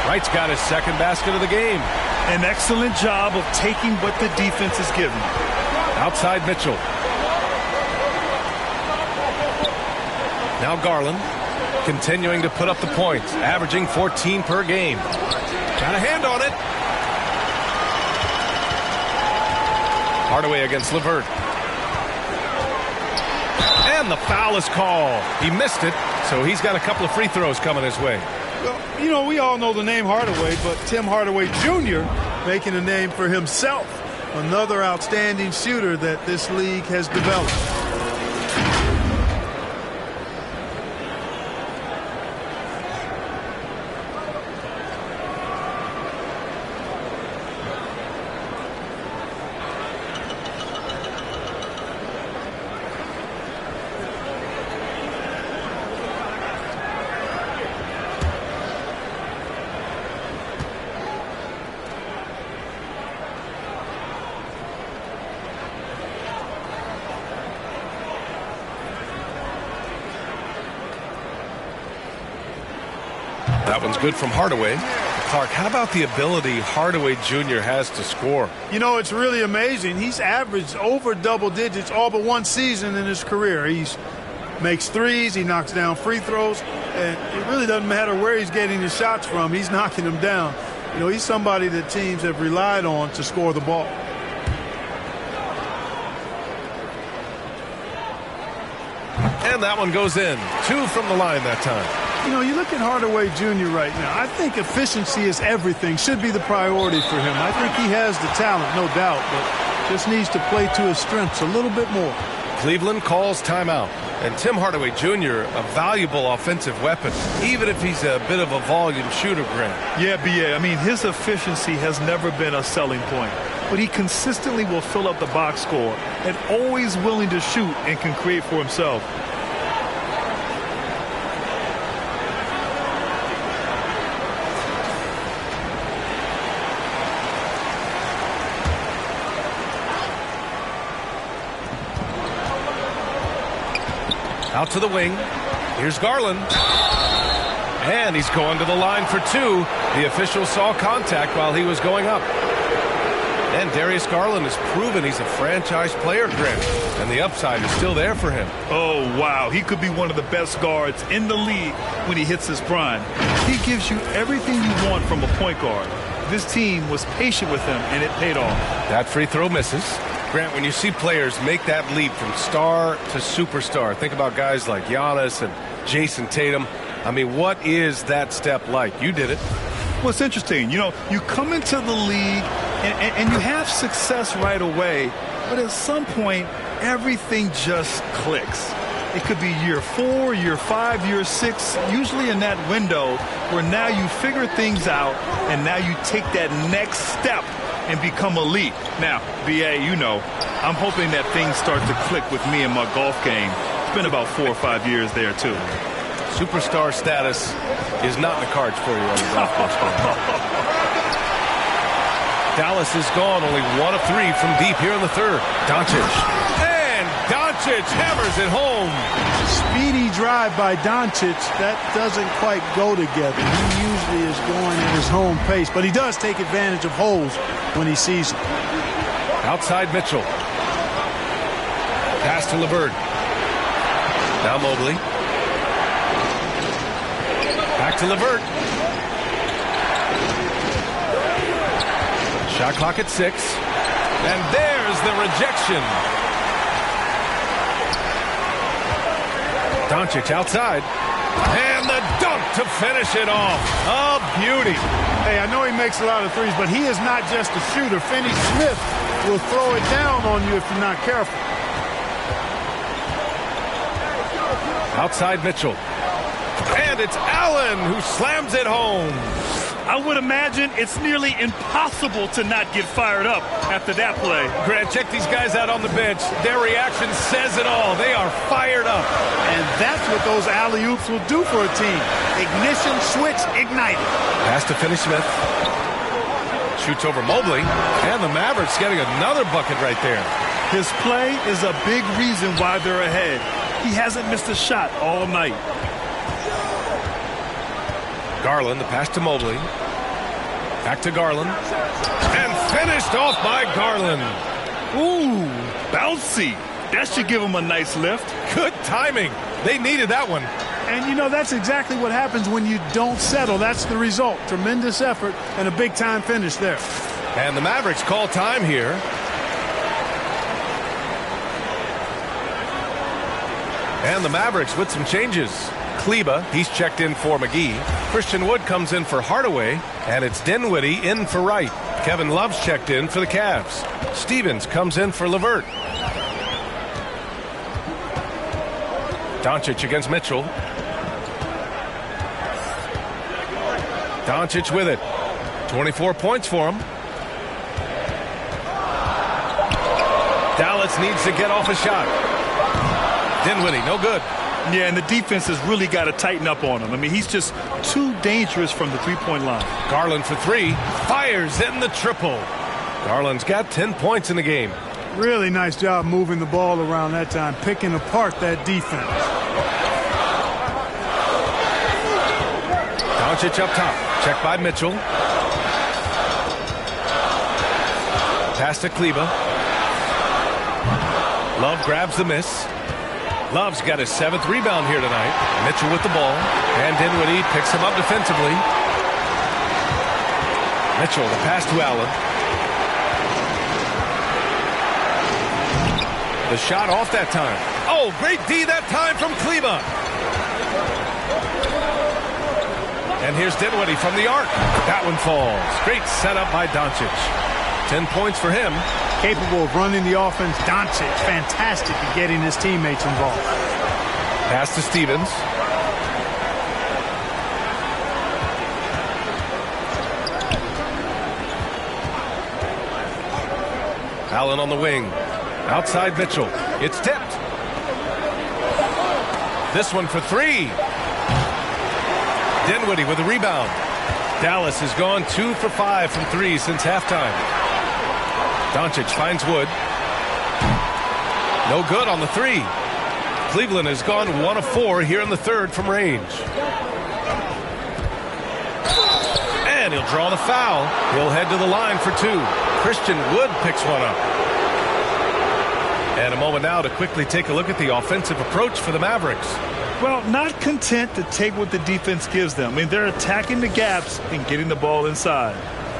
Wright's got his second basket of the game. An excellent job of taking what the defense is giving. Outside Mitchell. Now Garland, continuing to put up the points, averaging 14 per game. Got a hand on it. Hardaway against LeVert. And the foul is called. He missed it, so he's got a couple of free throws coming his way. Well, you know, we all know the name Hardaway, but Tim Hardaway Jr. making a name for himself. Another outstanding shooter that this league has developed. That one's good from Hardaway. Clark, how about the ability Hardaway Jr. has to score? You know, it's really amazing. He's averaged over double digits all but one season in his career. He makes threes, he knocks down free throws, and it really doesn't matter where he's getting his shots from. He's knocking them down. You know, he's somebody that teams have relied on to score the ball. And that one goes in. 2 from the line that time. You know, you look at Hardaway Jr. right now, I think efficiency is everything, should be the priority for him. I think he has the talent, no doubt, but just needs to play to his strengths a little bit more. Cleveland calls timeout. And Tim Hardaway Jr., a valuable offensive weapon, even if he's a bit of a volume shooter, Grant. Yeah, B.A. I mean, his efficiency has never been a selling point, but he consistently will fill up the box score and always willing to shoot and can create for himself. Out to the wing. Here's Garland. And he's going to the line for two. The official saw contact while he was going up. And Darius Garland has proven he's a franchise player, Grant. And the upside is still there for him. Oh, wow. He could be one of the best guards in the league when he hits his prime. He gives you everything you want from a point guard. This team was patient with him, and it paid off. That free throw misses. Grant, when you see players make that leap from star to superstar, think about guys like Giannis and Jason Tatum. I mean, what is that step like? You did it. Well, it's interesting. You know, you come into the league and you have success right away, but at some point, everything just clicks. It could be year 4, year 5, year 6, usually in that window where now you figure things out and now you take that next step and become elite. Now, BA, you know, I'm hoping that things start to click with me in my golf game. It's been about 4 or 5 years there, too. Superstar status is not in the cards for you on the golf course. Dallas is gone, only 1 of 3 from deep here in the third. Doncic. And Doncic hammers it home. Speedy drive by Doncic. That doesn't quite go together. He usually is going at his home pace, but he does take advantage of holes when he sees them. Outside Mitchell. Pass to LeVert. Now Mobley. Back to LeVert. Shot clock at 6. And there's the rejection. Doncic outside. And the dunk to finish it off. A beauty. Hey, I know he makes a lot of threes, but he is not just a shooter. Finney Smith will throw it down on you if you're not careful. Outside Mitchell. And it's Allen who slams it home. I would imagine it's nearly impossible to not get fired up after that play. Grant, check these guys out on the bench. Their reaction says it all. They are fired up. And that's what those alley-oops will do for a team. Ignition, switch, ignited. Pass to Finney Smith. Shoots over Mobley. And the Mavericks getting another bucket right there. His play is a big reason why they're ahead. He hasn't missed a shot all night. Garland, the pass to Mobley. Back to Garland. And finished off by Garland. Ooh, bouncy. That should give him a nice lift. Good timing. They needed that one. And, you know, that's exactly what happens when you don't settle. That's the result. Tremendous effort and a big-time finish there. And the Mavericks call time here. And the Mavericks with some changes. Kleba, he's checked in for McGee. Christian Wood comes in for Hardaway. And it's Dinwiddie in for Wright. Kevin Love's checked in for the Cavs. Stevens comes in for LeVert. Doncic against Mitchell. Doncic with it. 24 points for him. Dallas needs to get off a shot. Dinwiddie, no good. Yeah, and the defense has really got to tighten up on him. I mean, he's just too dangerous from the three-point line. Garland for 3. Fires in the triple. Garland's got 10 points in the game. Really nice job moving the ball around that time, picking apart that defense. Doncic up top. Checked by Mitchell. Pass to Kleba. Love grabs the miss. Love's got his 7th rebound here tonight. Mitchell with the ball. And Dinwiddie picks him up defensively. Mitchell, the pass to Allen. The shot off that time. Oh, great D that time from Kleba. And here's Dinwiddie from the arc. That one falls. Great setup by Doncic. 10 points for him. Capable of running the offense. Doncic, fantastic at getting his teammates involved. Pass to Stevens. Allen on the wing. Outside Mitchell. It's tipped. This one for 3. Dinwiddie with a rebound. Dallas has gone 2 for 5 from 3 since halftime. Doncic finds Wood. No good on the 3. Cleveland has gone 1 of 4 here in the third from range. And he'll draw the foul. He'll head to the line for 2. Christian Wood picks one up. And a moment now to quickly take a look at the offensive approach for the Mavericks. Well, not content to take what the defense gives them. I mean, they're attacking the gaps and getting the ball inside.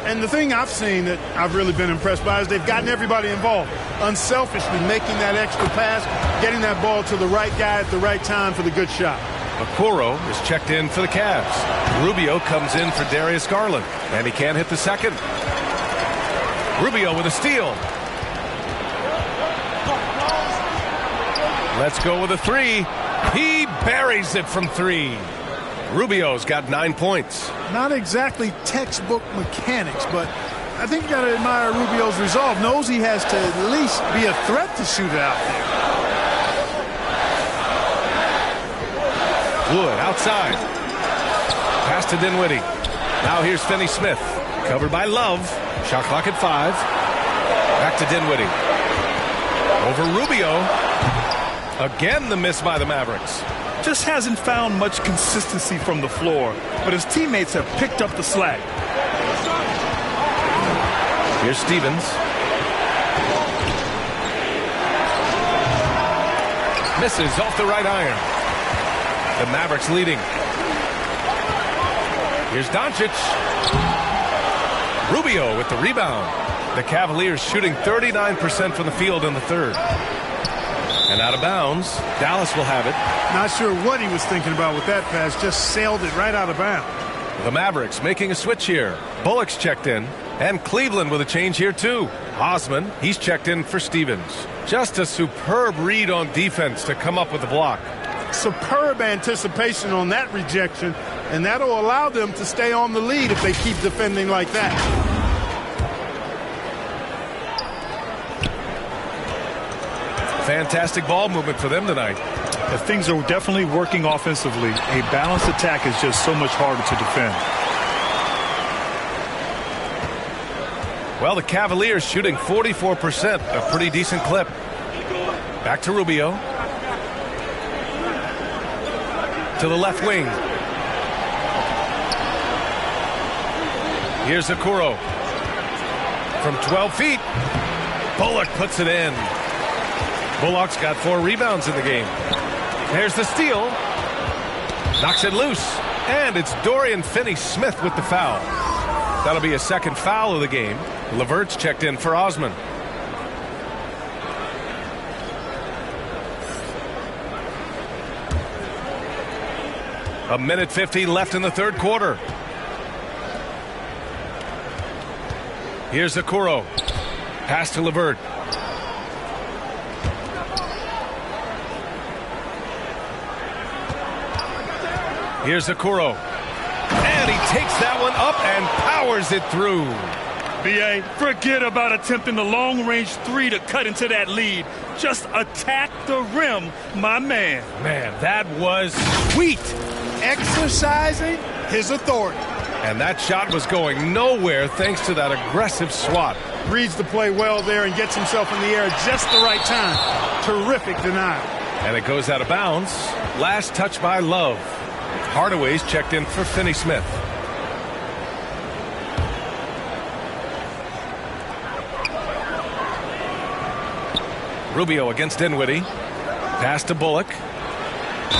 And the thing I've seen that I've really been impressed by is they've gotten everybody involved, unselfishly making that extra pass, getting that ball to the right guy at the right time for the good shot. Okoro is checked in for the Cavs. Rubio comes in for Darius Garland, and he can't hit the second. Rubio with a steal. Let's go with a 3. He buries it from 3. Rubio's got 9 points. Not exactly textbook mechanics, but I think you got to admire Rubio's resolve. Knows he has to at least be a threat to shoot it out there. Wood outside. Pass to Dinwiddie. Now here's Finney Smith. Covered by Love. Shot clock at 5. Back to Dinwiddie. Over Rubio. Again the miss by the Mavericks. Just hasn't found much consistency from the floor, but his teammates have picked up the slack. Here's Stevens. Misses off the right iron. The Mavericks leading. Here's Doncic. Rubio with the rebound. The Cavaliers shooting 39% from the field in the third. And out of bounds. Dallas will have it. Not sure what he was thinking about with that pass. Just sailed it right out of bounds. The Mavericks making a switch here. Bullock's checked in. And Cleveland with a change here too. Osman, he's checked in for Stevens. Just a superb read on defense to come up with the block. Superb anticipation on that rejection. And that'll allow them to stay on the lead if they keep defending like that. Fantastic ball movement for them tonight. Things are definitely working offensively. A balanced attack is just so much harder to defend. Well, the Cavaliers shooting 44%, a pretty decent clip. Back to Rubio. To the left wing. Here's Okoro. From 12 feet. Bullock puts it in. Bullock's got 4 rebounds in the game. There's the steal. Knocks it loose. And it's Dorian Finney-Smith with the foul. That'll be a second foul of the game. LeVert's checked in for Osman. A minute 50 left in the third quarter. Here's Okoro. Pass to LeVert. Here's Okoro. And he takes that one up and powers it through. B.A., forget about attempting the long-range 3 to cut into that lead. Just attack the rim, my man. Man, that was sweet. Exercising his authority. And that shot was going nowhere thanks to that aggressive swat. Reads the play well there and gets himself in the air at just the right time. Terrific denial. And it goes out of bounds. Last touch by Love. Hardaway's checked in for Finney-Smith. Rubio against Dinwiddie. Pass to Bullock.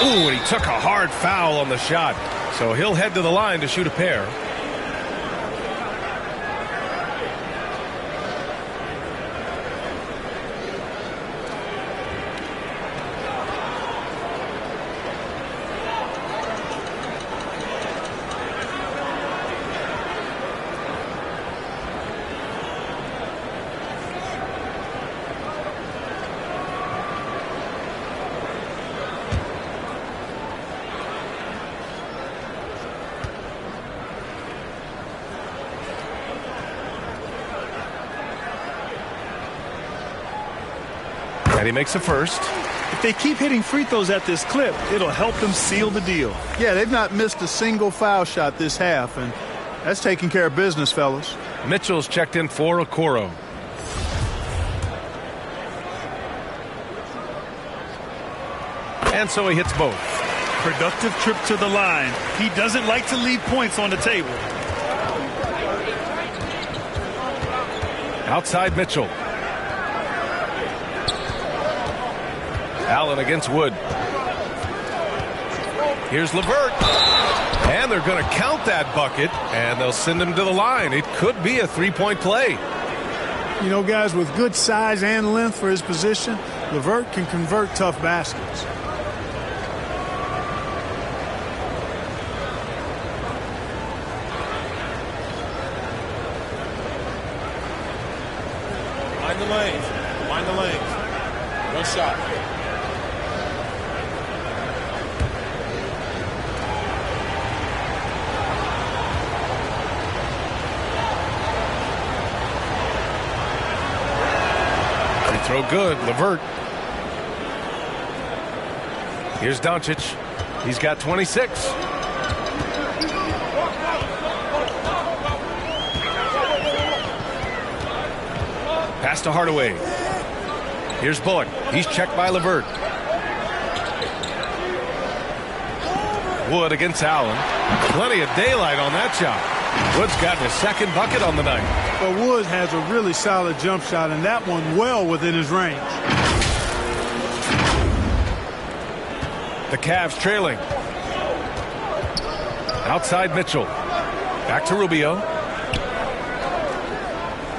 Ooh, and he took a hard foul on the shot. So he'll head to the line to shoot a pair. And he makes a first. If they keep hitting free throws at this clip, it'll help them seal the deal. Yeah, they've not missed a single foul shot this half, and that's taking care of business, fellas. Mitchell's checked in for Okoro. and so he hits both. Productive trip to the line. He doesn't like to leave points on the table. Outside Mitchell. Allen against Wood. Here's LeVert. And they're going to count that bucket, and they'll send him to the line. It could be a three-point play. You know, guys, with good size and length for his position, LeVert can convert tough baskets. Mind the lanes. Mind the lanes. No shot. Throw good, LeVert. Here's Doncic. He's got 26. Pass to Hardaway. Here's Bullock. He's checked by LeVert. Wood against Allen. Plenty of daylight on that shot. Wood's gotten his second bucket on the night. But Wood has a really solid jump shot, and that one well within his range. The Cavs trailing. Outside Mitchell. Back to Rubio.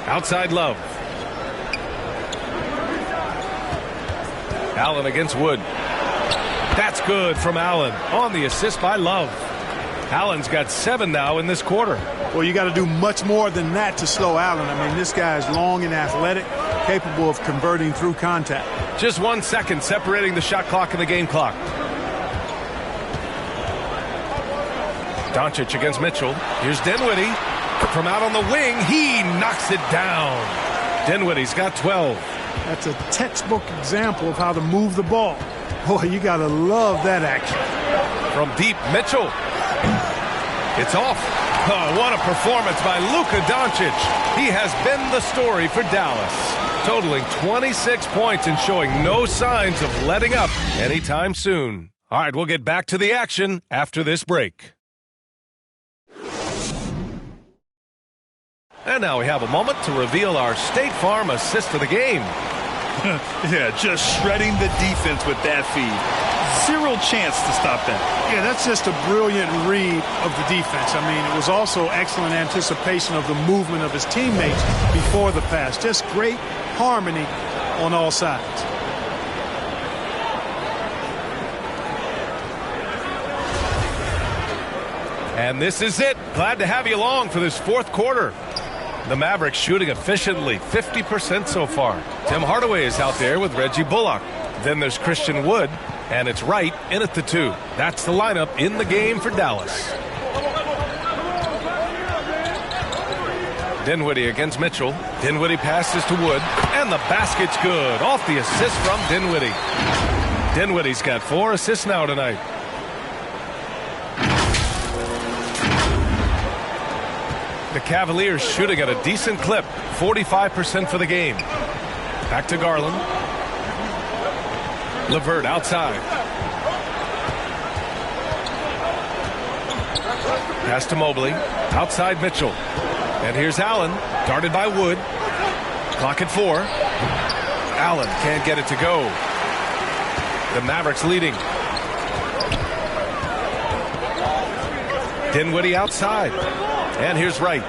Outside Love. Allen against Wood. That's good from Allen on the assist by Love. Allen's got 7 now in this quarter. Well, you got to do much more than that to slow Allen. I mean, this guy is long and athletic, capable of converting through contact. Just 1 second separating the shot clock and the game clock. Doncic against Mitchell. Here's Dinwiddie. From out on the wing, he knocks it down. Dinwiddie's got 12. That's a textbook example of how to move the ball. Boy, you got to love that action. From deep, Mitchell. It's off. Oh, what a performance by Luka Doncic. He has been the story for Dallas, totaling 26 points and showing no signs of letting up anytime soon. All right, we'll get back to the action after this break. And now we have a moment to reveal our State Farm assist of the game. Yeah, just shredding the defense with that feed. Zero chance to stop that. Yeah, that's just a brilliant read of the defense. I mean, it was also excellent anticipation of the movement of his teammates before the pass. Just great harmony on all sides. And this is it. Glad to have you along for this fourth quarter. The Mavericks shooting efficiently, 50% so far. Tim Hardaway is out there with Reggie Bullock. Then there's Christian Wood, and it's Wright in at the 2. That's the lineup in the game for Dallas. Dinwiddie against Mitchell. Dinwiddie passes to Wood, and the basket's good. Off the assist from Dinwiddie. Dinwiddie's got 4 assists now tonight. The Cavaliers shooting at a decent clip, 45% for the game. Back to Garland. LeVert outside. Pass to Mobley. Outside Mitchell. And here's Allen, guarded by Wood. Clock at 4. Allen can't get it to go. The Mavericks leading. Dinwiddie outside. And here's Wright.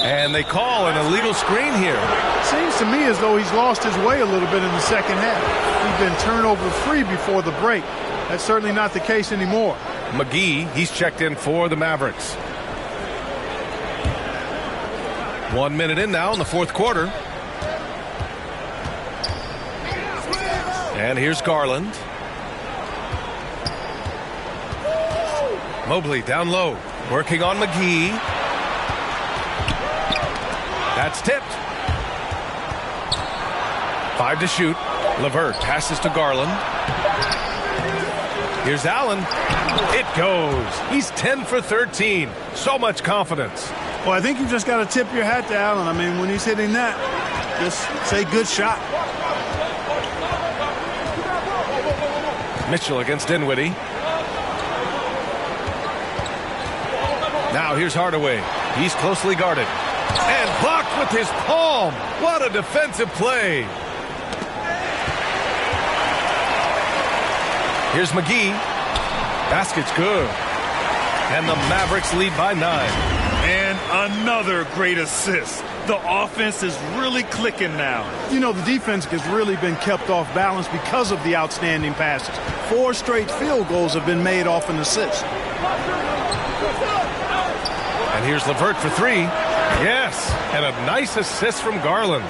And they call an illegal screen here. Seems to me as though he's lost his way a little bit in the second half. He's been turnover free before the break. That's certainly not the case anymore. McGee, he's checked in for the Mavericks. 1 minute in now in the fourth quarter. And here's Garland. Mobley down low, working on McGee. That's tipped. 5 to shoot. LeVert passes to Garland. Here's Allen. It goes. He's 10 for 13. So much confidence. Well, I think you just got to tip your hat to Allen. I mean, when he's hitting that, just say good shot. Mitchell against Dinwiddie. Now here's Hardaway. He's closely guarded. And blocked with his palm. What a defensive play. Here's McGee. Basket's good. And the Mavericks lead by 9. And another great assist. The offense is really clicking now. You know, the defense has really been kept off balance because of the outstanding passes. 4 straight field goals have been made off an assist. And here's LeVert for 3. Yes, and a nice assist from Garland.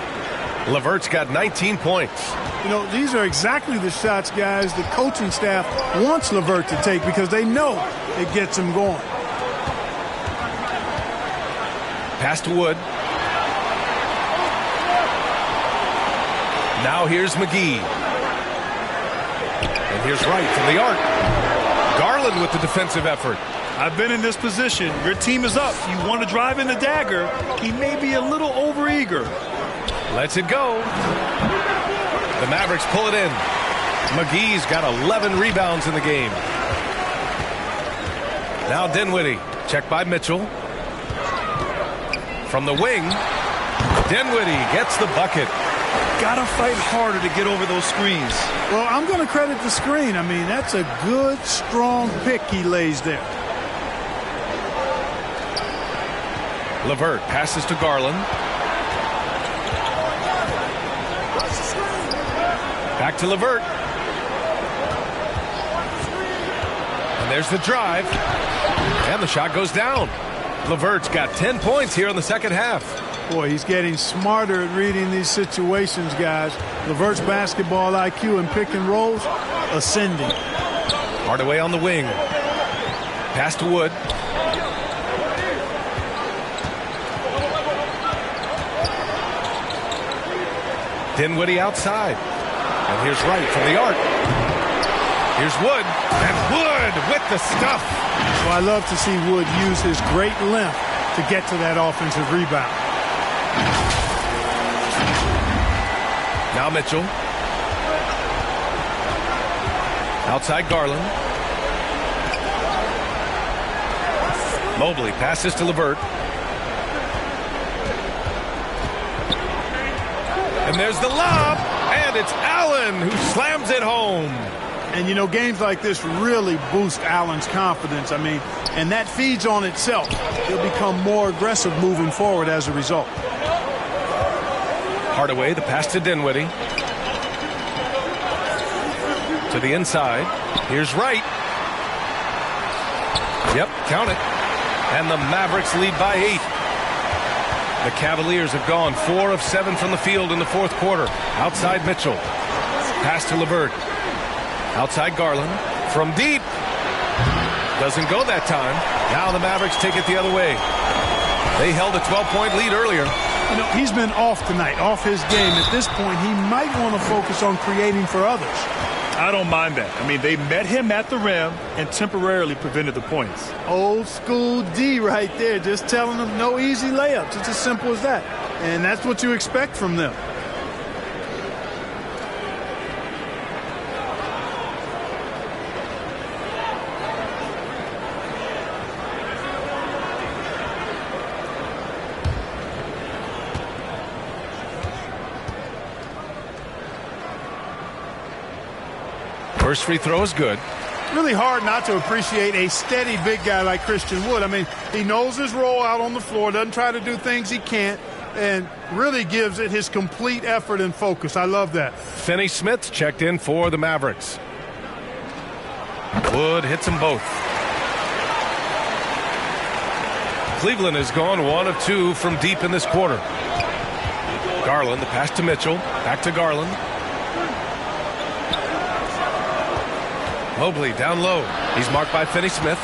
LeVert's got 19 points. You know, these are exactly the shots, guys, the coaching staff wants LeVert to take because they know it gets him going. Pass to Wood. Now here's McGee. And here's Wright from the arc. Garland with the defensive effort. I've been in this position. Your team is up. You want to drive in the dagger. He may be a little overeager. Lets it go. The Mavericks pull it in. McGee's got 11 rebounds in the game. Now Dinwiddie. Checked by Mitchell. From the wing, Dinwiddie gets the bucket. Gotta fight harder to get over those screens. Well, I'm going to credit the screen. I mean, that's a good, strong pick he lays there. LeVert passes to Garland. Back to LeVert. And there's the drive. And the shot goes down. LeVert's got 10 points here in the second half. Boy, he's getting smarter at reading these situations, guys. LeVert's basketball IQ and pick and rolls ascending. Hardaway on the wing. Pass to Wood. Dinwiddie outside. And here's Wright from the arc. Here's Wood. And Wood with the stuff. Well, I love to see Wood use his great length to get to that offensive rebound. Now Mitchell. Outside Garland. Mobley passes to LeVert. And there's the lob. And it's Allen who slams it home. And, you know, games like this really boost Allen's confidence. I mean, and that feeds on itself. He'll become more aggressive moving forward as a result. Hardaway, the pass to Dinwiddie. To the inside. Here's Wright. Yep, count it. And the Mavericks lead by 8. The Cavaliers have gone 4 of 7 from the field in the fourth quarter. Outside Mitchell. Pass to LeVert. Outside Garland. From deep. Doesn't go that time. Now the Mavericks take it the other way. They held a 12-point lead earlier. You know, he's been off tonight, off his game. At this point, he might want to focus on creating for others. I don't mind that. I mean, they met him at the rim and temporarily prevented the points. Old school D right there, just telling them no easy layups. It's as simple as that. And that's what you expect from them. First free throw is good. Really hard not to appreciate a steady big guy like Christian Wood. I mean, he knows his role out on the floor, doesn't try to do things he can't, and really gives it his complete effort and focus. I love that. Finney Smith checked in for the Mavericks. Wood hits them both. Cleveland has gone 1 of 2 from deep in this quarter. Garland, the pass to Mitchell. Back to Garland. Mobley down low. He's marked by Finney Smith.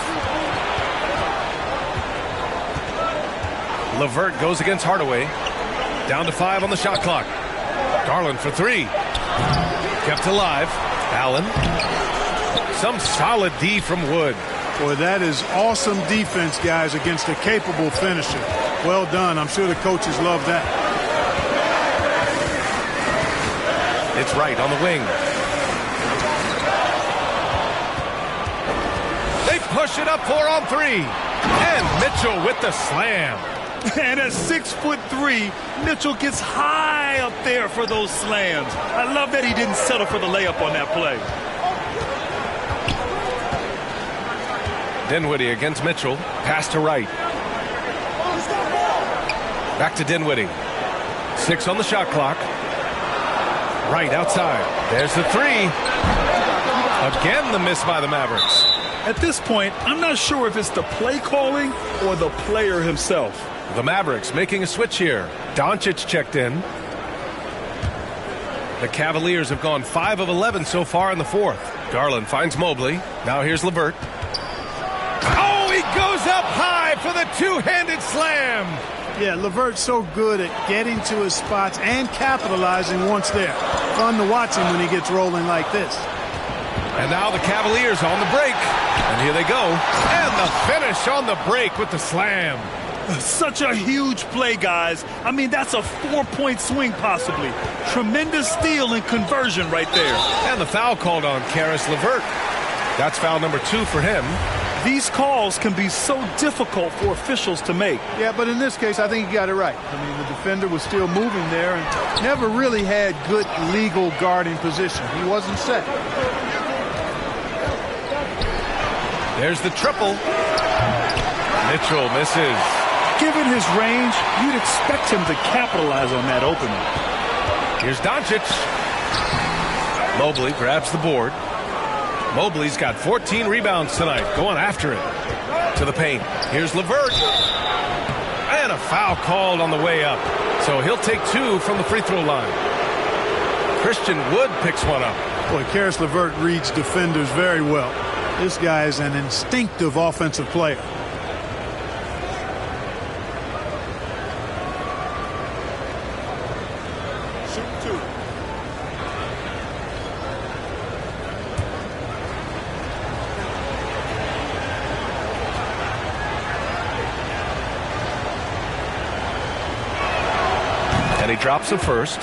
LeVert goes against Hardaway. Down to 5 on the shot clock. Garland for 3. Kept alive. Allen. Some solid D from Wood. Boy, that is awesome defense, guys, against a capable finisher. Well done. I'm sure the coaches love that. It's Wright on the wing. push it up 4 on 3. And Mitchell with the slam. And at 6'3", Mitchell gets high up there for those slams. I love that he didn't settle for the layup on that play. Dinwiddie against Mitchell. Pass to Wright. Back to Dinwiddie. 6 on the shot clock. Wright outside. There's the 3. Again, the miss by the Mavericks. At this point, I'm not sure if it's the play calling or the player himself. The Mavericks making a switch here. Doncic checked in. The Cavaliers have gone 5 of 11 so far in the fourth. Garland finds Mobley. Now here's LeVert. Oh, he goes up high for the two-handed slam. Yeah, LeVert's so good at getting to his spots and capitalizing once there. Fun to watch him when he gets rolling like this. And now the Cavaliers on the break. And here they go. And the finish on the break with the slam. Such a huge play, guys. I mean, that's a 4-point swing possibly. Tremendous steal and conversion right there. And the foul called on Caris LeVert. That's foul number 2 for him. These calls can be so difficult for officials to make. Yeah, but in this case, I think he got it right. I mean, the defender was still moving there and never really had good legal guarding position. He wasn't set. There's the triple. Mitchell misses. Given his range, you'd expect him to capitalize on that opening. Here's Doncic. Mobley grabs the board. Mobley's got 14 rebounds tonight, going after it. To the paint. Here's LeVert. And a foul called on the way up. So he'll take 2 from the free throw line. Christian Wood picks one up. Boy, Caris LeVert reads defenders very well. This guy is an instinctive offensive player. And he drops the first.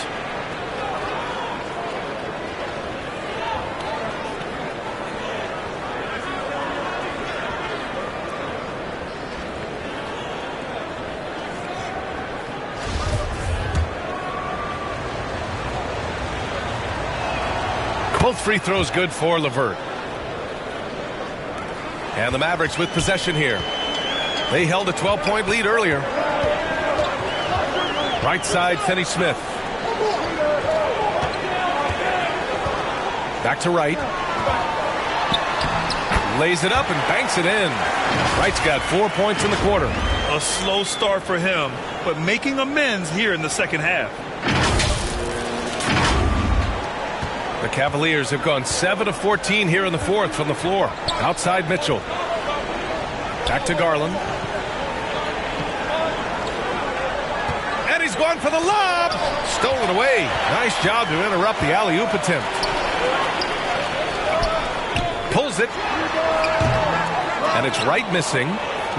Both free throws good for LeVert. And the Mavericks with possession here. They held a 12-point lead earlier. Right side, Finney-Smith. Back to Wright. Lays it up and banks it in. Wright's got 4 points in the quarter. A slow start for him, but making amends here in the second half. The Cavaliers have gone 7 of 14 here in the fourth from the floor. Outside Mitchell. Back to Garland. And he's gone for the lob. Stolen away. Nice job to interrupt the alley-oop attempt. Pulls it. And it's Wright missing.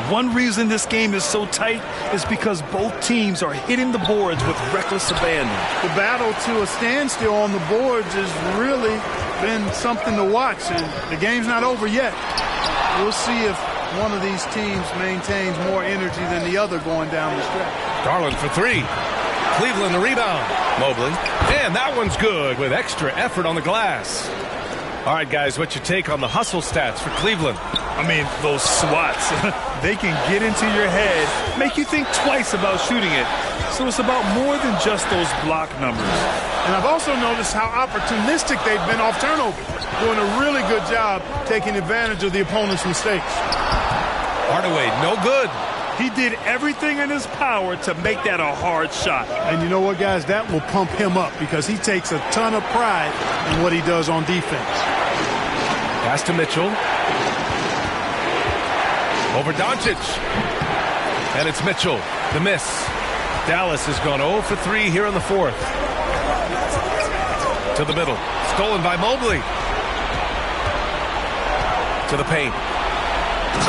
One reason this game is so tight is because both teams are hitting the boards with reckless abandon. The battle to a standstill on the boards has really been something to watch, and the game's not over yet. We'll see if one of these teams maintains more energy than the other going down the stretch. Garland for 3. Cleveland the rebound. Mobley. And that one's good with extra effort on the glass. All right, guys, what's your take on the hustle stats for Cleveland? I mean, those swats, they can get into your head, make you think twice about shooting it. So it's about more than just those block numbers. And I've also noticed how opportunistic they've been off turnover, doing a really good job taking advantage of the opponent's mistakes. Hardaway, no good. He did everything in his power to make that a hard shot. And you know what, guys? That will pump him up because he takes a ton of pride in what he does on defense. Pass to Mitchell. Over Doncic. And it's Mitchell. The miss. Dallas has gone 0 for 3 here in the fourth. To the middle. Stolen by Mobley. To the paint.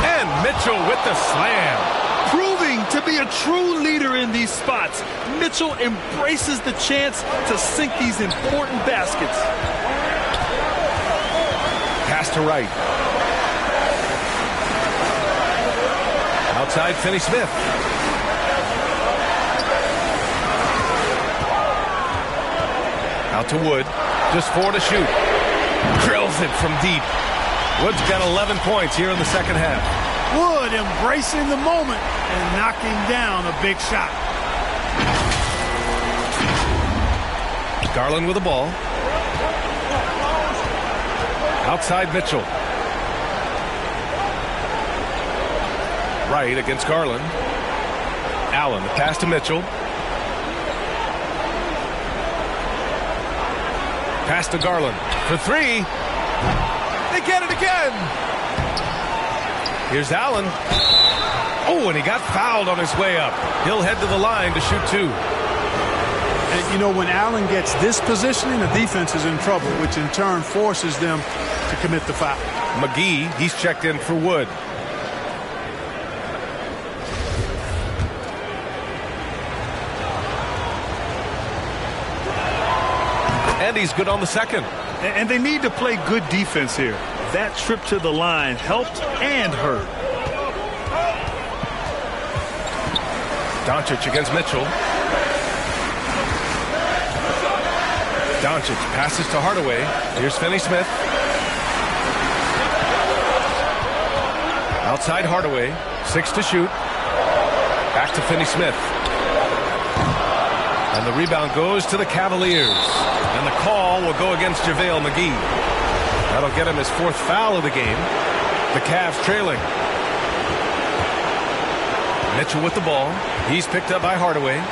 And Mitchell with the slam. Proving to be a true leader in these spots. Mitchell embraces the chance to sink these important baskets. Pass to Wright. Outside, Finney-Smith. Out to Wood. Just 4 to shoot. Drills it from deep. Wood's got 11 points here in the second half. Wood embracing the moment and knocking down a big shot. Garland with the ball. Outside Mitchell. Right against Garland. Allen, the pass to Mitchell. Pass to Garland for 3. They get it again. Here's Allen. Oh, and he got fouled on his way up. He'll head to the line to shoot 2. And, you know, when Allen gets this positioning, the defense is in trouble, which in turn forces them to commit the foul. McGee, he's checked in for Wood. And he's good on the second. And they need to play good defense here. That trip to the line helped and hurt. Doncic against Mitchell. Doncic passes to Hardaway. Here's Finney-Smith. Outside Hardaway. 6 to shoot. Back to Finney-Smith. And the rebound goes to the Cavaliers. And the call will go against JaVale McGee. That'll get him his 4th foul of the game. The Cavs trailing. Mitchell with the ball. He's picked up by Hardaway.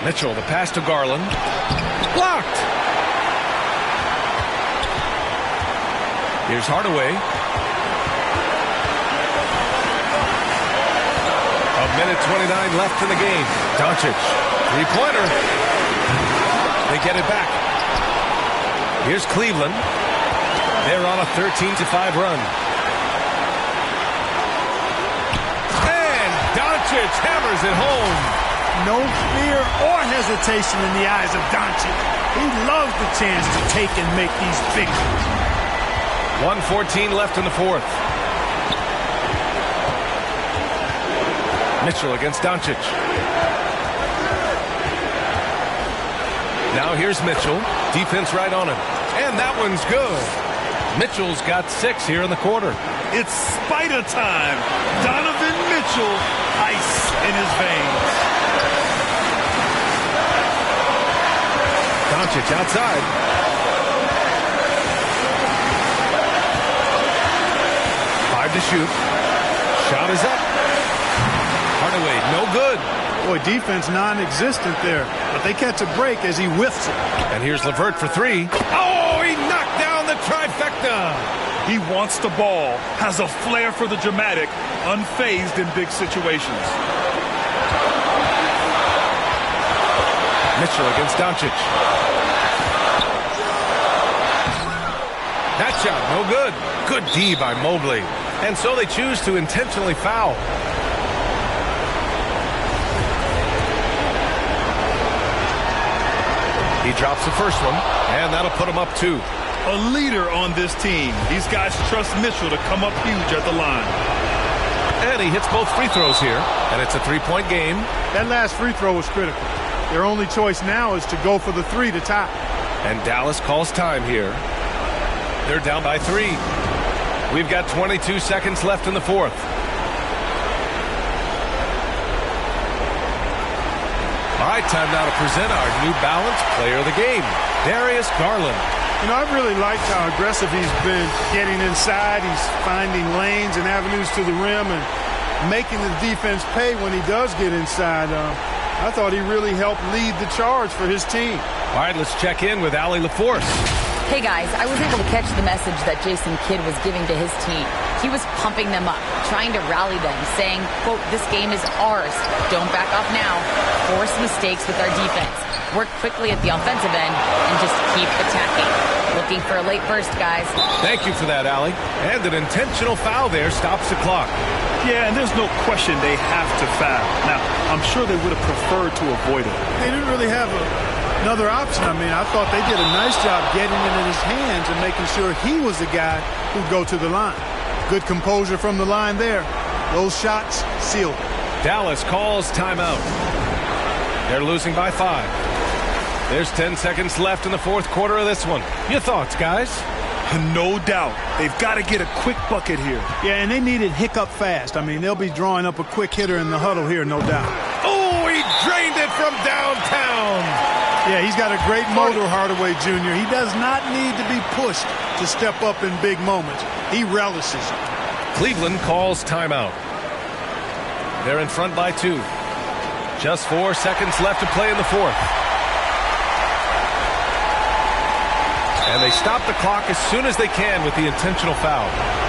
Mitchell, the pass to Garland. Blocked! Here's Hardaway. A minute 29 left in the game. Doncic. 3-pointer. They get it back. Here's Cleveland. They're on a 13-5 run. And Doncic hammers it home. No fear or hesitation in the eyes of Doncic. He loves the chance to take and make these big ones. 1:14 left in the 4th. Mitchell against Doncic. Now here's Mitchell. Defense right on him. And that one's good. Mitchell's got 6 here in the quarter. It's Spider time. Donovan Mitchell, ice in his veins. Doncic outside. Five to shoot. Shot is up. Hardaway, no good. Boy, defense non-existent there. But they catch a break as he whiffs it. And here's LeVert for 3. Oh, he knocked down the trifecta. He wants the ball, has a flair for the dramatic, unfazed in big situations. Mitchell against Doncic. That shot, no good. Good D by Mobley. And so they choose to intentionally foul. He drops the first one, and that'll put him up 2. A leader on this team. These guys trust Mitchell to come up huge at the line. And he hits both free throws here, and it's a 3-point game. That last free throw was critical. Their only choice now is to go for the 3 to tie. And Dallas calls time here. They're down by 3. We've got 22 seconds left in the 4th. All right, time now to present our New Balance Player of the Game, Darius Garland. You know, I've really liked how aggressive he's been getting inside. He's finding lanes and avenues to the rim and making the defense pay when he does get inside. I thought he really helped lead the charge for his team. All right, let's check in with Allie LaForce. Hey guys, I was able to catch the message that Jason Kidd was giving to his team. He was pumping them up, trying to rally them, saying, quote, "This game is ours. Don't back off now. Force mistakes with our defense. Work quickly at the offensive end and just keep attacking." Looking for a late burst, guys. Thank you for that, Allie. And an intentional foul there stops the clock. Yeah, and there's no question they have to foul. Now, I'm sure they would have preferred to avoid it. They didn't really have another option. I mean, I thought they did a nice job getting it in his hands and making sure he was the guy who'd go to the line. Good composure from the line there. Those shots sealed. Dallas calls timeout. They're losing by 5. There's 10 seconds left in the fourth quarter of this one. Your thoughts, guys? No doubt. They've got to get a quick bucket here. Yeah, and they need it hiccup fast. I mean, they'll be drawing up a quick hitter in the huddle here, no doubt. Oh, he drained it from downtown. Yeah, he's got a great motor, Hardaway Jr. He does not need to be pushed to step up in big moments. He relishes it. Cleveland calls timeout. They're in front by 2. Just 4 seconds left to play in the fourth. And they stop the clock as soon as they can with the intentional foul.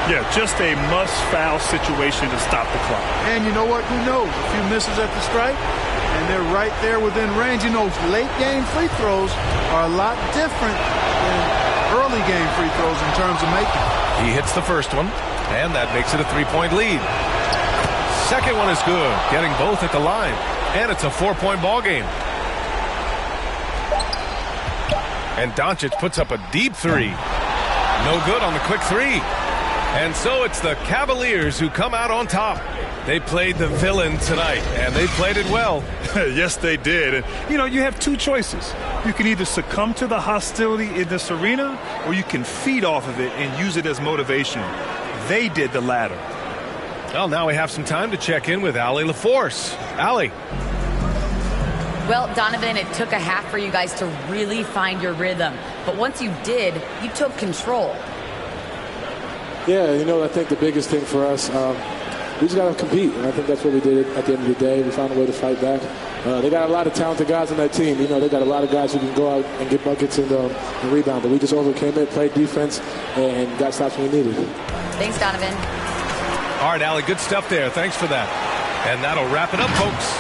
Yeah, just a must-foul situation to stop the clock. And you know what? Who knows? A few misses at the stripe, and they're right there within range. You know, late-game free throws are a lot different than early-game free throws in terms of making. He hits the first one, and that makes it a 3-point lead. Second one is good, getting both at the line. And it's a 4-point ball game. And Doncic puts up a deep 3. No good on the quick 3. And so it's the Cavaliers who come out on top. They played the villain tonight, and they played it well. Yes, they did. And, you know, you have two choices. You can either succumb to the hostility in this arena, or you can feed off of it and use it as motivation. They did the latter. Well, now we have some time to check in with Allie LaForce. Allie. Well, Donovan, it took a half for you guys to really find your rhythm. But once you did, you took control. Yeah, you know, I think the biggest thing for us, we just got to compete. And I think that's what we did at the end of the day. We found a way to fight back. They got a lot of talented guys on that team. You know, they got a lot of guys who can go out and get buckets and rebound. But we just overcame it, played defense, and got stops when we needed it. Thanks, Donovan. All right, Allie, good stuff there. Thanks for that. And that'll wrap it up, folks.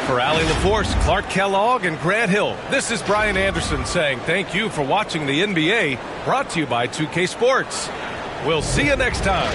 For Allie LaForce, Clark Kellogg, and Grant Hill, this is Brian Anderson saying thank you for watching the NBA, brought to you by 2K Sports. We'll see you next time.